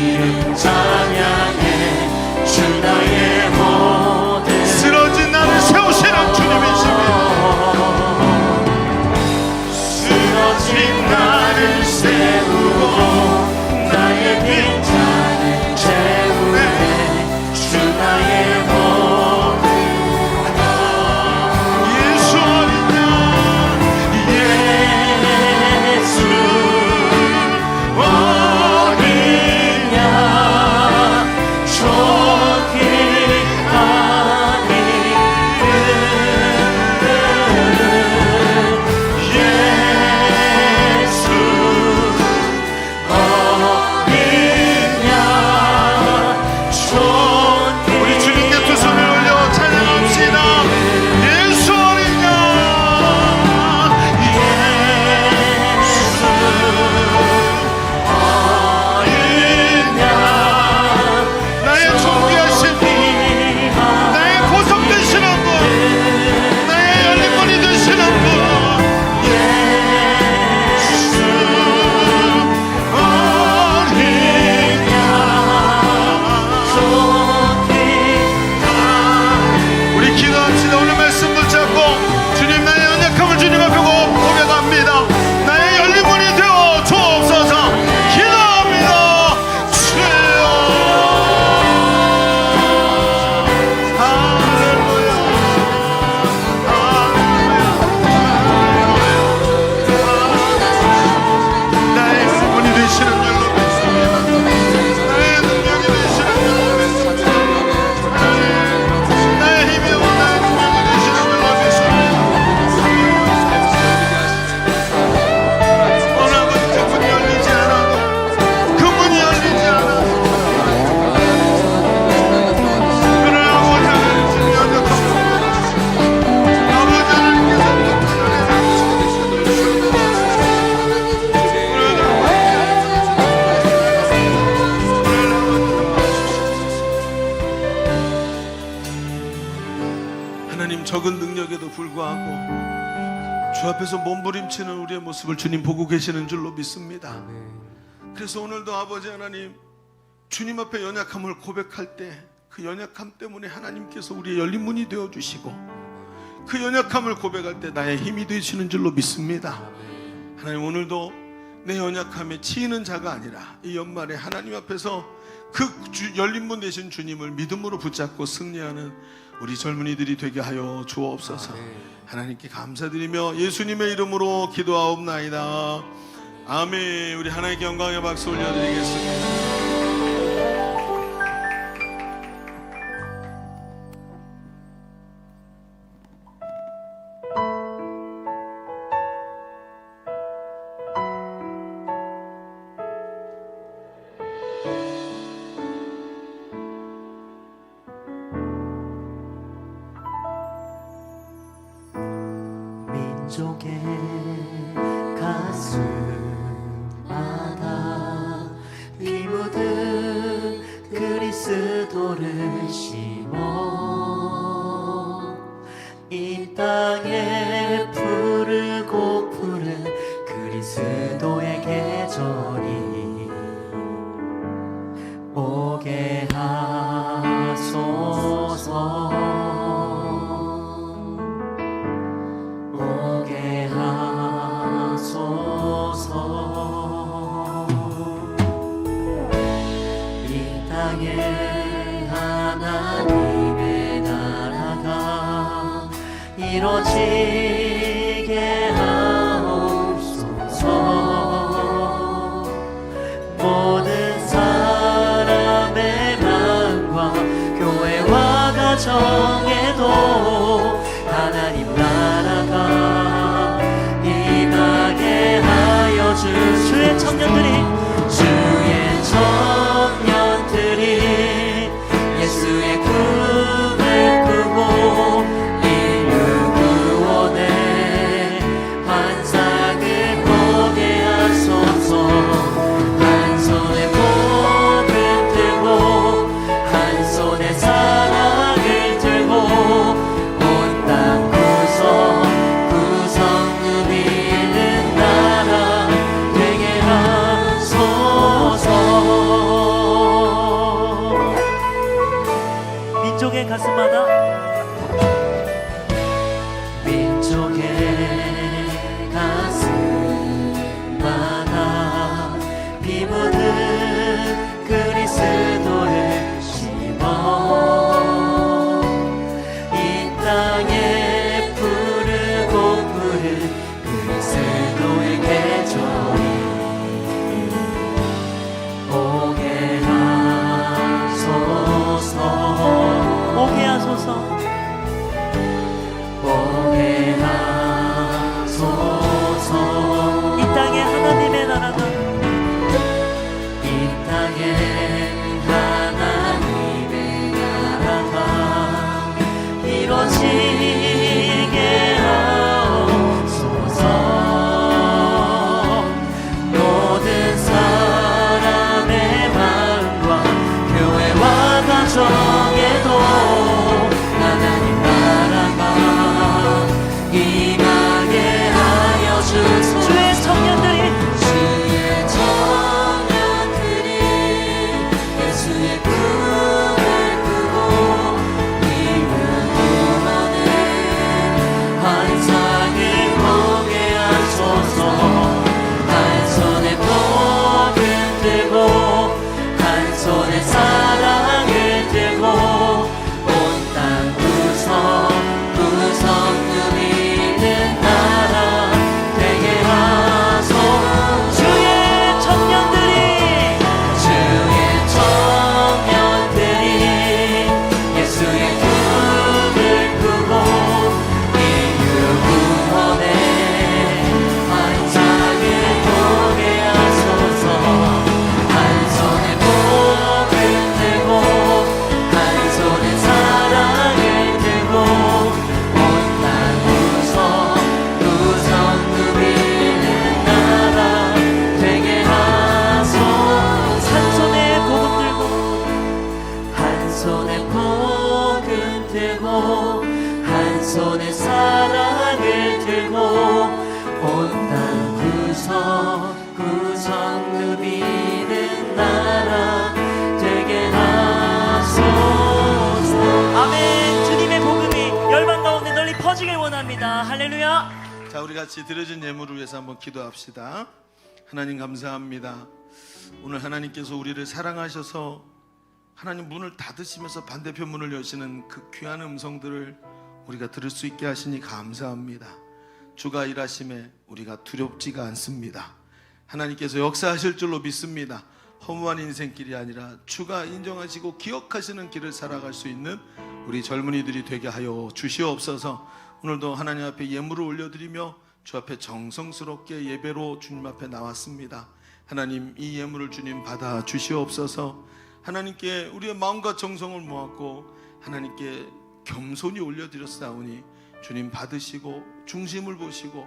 이름 찬양해. 주 나의 모든 쓰러진 나를 세우시는 주님이십니다. 쓰러진 나를 세우고 나의 빈잔을 채우네. 주 나의 모든 예수 어린 양, 예수 어린 양 존귀한 이름 예수 어린 양 존귀한 우리 주님께 두 손을 올려 찬양합시다. 예수 어린 양, 나의 존귀하신 분, 나의 보석 되시는 분, 나의 열린 문이 되시는 분, 예수 어린 양 우리 기도합시다. 오늘 말씀 붙잡고 주님 나의 연약함을 주님 앞에 고백합니다. 나의 열린 문이 되어 주옵소서. 기도합니다. 주여. 할렐루야. 나의 열린 문이 되시는 줄로 믿습니다. 나의 능력이 되시는 줄로 믿습니다. 나의 힘이 오고 나의 능력이 되시는 줄로 믿습니다. 어느 아버지 그 문이 열리지 않아도, 그 문이 열리지 않아도 그를 아버지 하나님 주님 연약합니다. 아버지 하나님께서 하나님, 적은 능력에도 불구하고 주 앞에서 몸부림치는 우리의 모습을 주님 보고 계시는 줄로 믿습니다. 그래서 오늘도 아버지 하나님, 주님 앞에 연약함을 고백할 때 그 연약함 때문에 하나님께서 우리의 열린 문이 되어주시고, 그 연약함을 고백할 때 나의 힘이 되시는 줄로 믿습니다. 하나님, 오늘도 내 연약함에 치이는 자가 아니라 이 연말에 하나님 앞에서 그 열린 문 되신 주님을 믿음으로 붙잡고 승리하는 우리 젊은이들이 되게 하여 주옵소서. 하나님께 감사드리며 예수님의 이름으로 기도하옵나이다. 아멘. 우리 하나님께 영광의 박수 올려드리겠습니다. 간절히 오게 하소서. 오게 하소서. 이 땅에 하나님의 나라가 이루어지게 하옵소서. 모든 사람의 마음과 교회와 가정에도 하나님 나라가 임하게 하여 주의 청년들이 예수의 꿈을 꾸고 인류 구원의 환상을 보게 하소서. 한 손에 복을 들고 한 손에 사랑을 들고 온 땅 구성 누비는 나라 되게 하소서. 민족의 가슴마다 민족의 가슴마다 피 묻은 그리스도를 심어 이 땅에 푸르고 푸른 그리스도의 계절이 오게 하소서. 오게 하소서. 오게 하소서. 이 땅에 하나님의 나라가 이 땅에 하나님의 나라가 이루어지게 하옵소서. 모든 사람의 마음과 교회와 가정에도 하나님 나라가 임하게 하여 주소서. 주의 청년들이 예수의 꿈을 꾸고 이룬 구원의 환상을 보게 하소서. 한 손에 복을 들고 한 손에 사랑을 들고 온 땅 구성 누비는 나라 되게 하소서. 주의 청년들이 예수의 꿈을 꾸고 인류 구원의 환상을 보게 하소서. 한 손에 복을 들고 한 손에 사랑을 들고 온 땅 구성 누비는 나라 되게 하소서. 한 손에 복음 들고 한 손에 복을 들고 한 손에 사랑을 들고 온 땅 구성 누비는 나라 되게 하소서. 아멘. 주님의 복음이 열방 가운데 널리 퍼지길 원합니다. 할렐루야. 자, 우리 같이 드려진 예물을 위해서 한번 기도합시다. 하나님 감사합니다. 오늘 하나님께서 우리를 사랑하셔서 하나님 문을 닫으시면서 반대편 문을 여시는 그 귀한 음성들을 우리가 들을 수 있게 하시니 감사합니다. 주가 일하심에 우리가 두렵지가 않습니다. 하나님께서 역사하실 줄로 믿습니다. 허무한 인생길이 아니라 주가 인정하시고 기억하시는 길을 살아갈 수 있는 우리 젊은이들이 되게 하여 주시옵소서. 오늘도 하나님 앞에 예물을 올려드리며 주 앞에 정성스럽게 예배로 주님 앞에 나왔습니다. 하나님, 이 예물을 주님 받아 주시옵소서. 하나님께 우리의 마음과 정성을 모았고 하나님께 겸손히 올려드렸사오니 주님 받으시고 중심을 보시고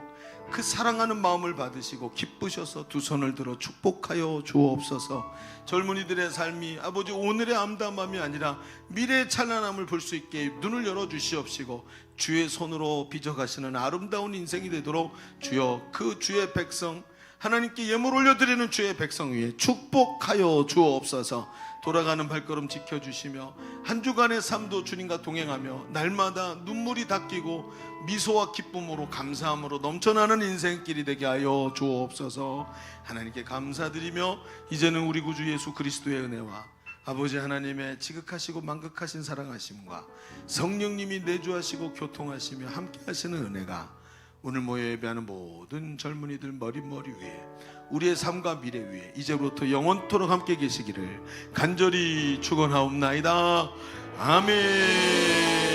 그 사랑하는 마음을 받으시고 기쁘셔서 두 손을 들어 축복하여 주옵소서. 젊은이들의 삶이 아버지 오늘의 암담함이 아니라 미래의 찬란함을 볼 수 있게 눈을 열어 주시옵시고 주의 손으로 빚어가시는 아름다운 인생이 되도록 주여 그 주의 백성 하나님께 예물 올려드리는 주의 백성 위에 축복하여 주옵소서. 돌아가는 발걸음 지켜주시며 한 주간의 삶도 주님과 동행하며 날마다 눈물이 닦이고 미소와 기쁨으로 감사함으로 넘쳐나는 인생길이 되게 하여 주옵소서. 하나님께 감사드리며 이제는 우리 구주 예수 그리스도의 은혜와 아버지 하나님의 지극하시고 만극하신 사랑하심과 성령님이 내주하시고 교통하시며 함께 하시는 은혜가 오늘 모여 예배하는 모든 젊은이들 머리 위에 우리의 삶과 미래 위에 이제부터 영원토록 함께 계시기를 간절히 축원하옵나이다. 아멘.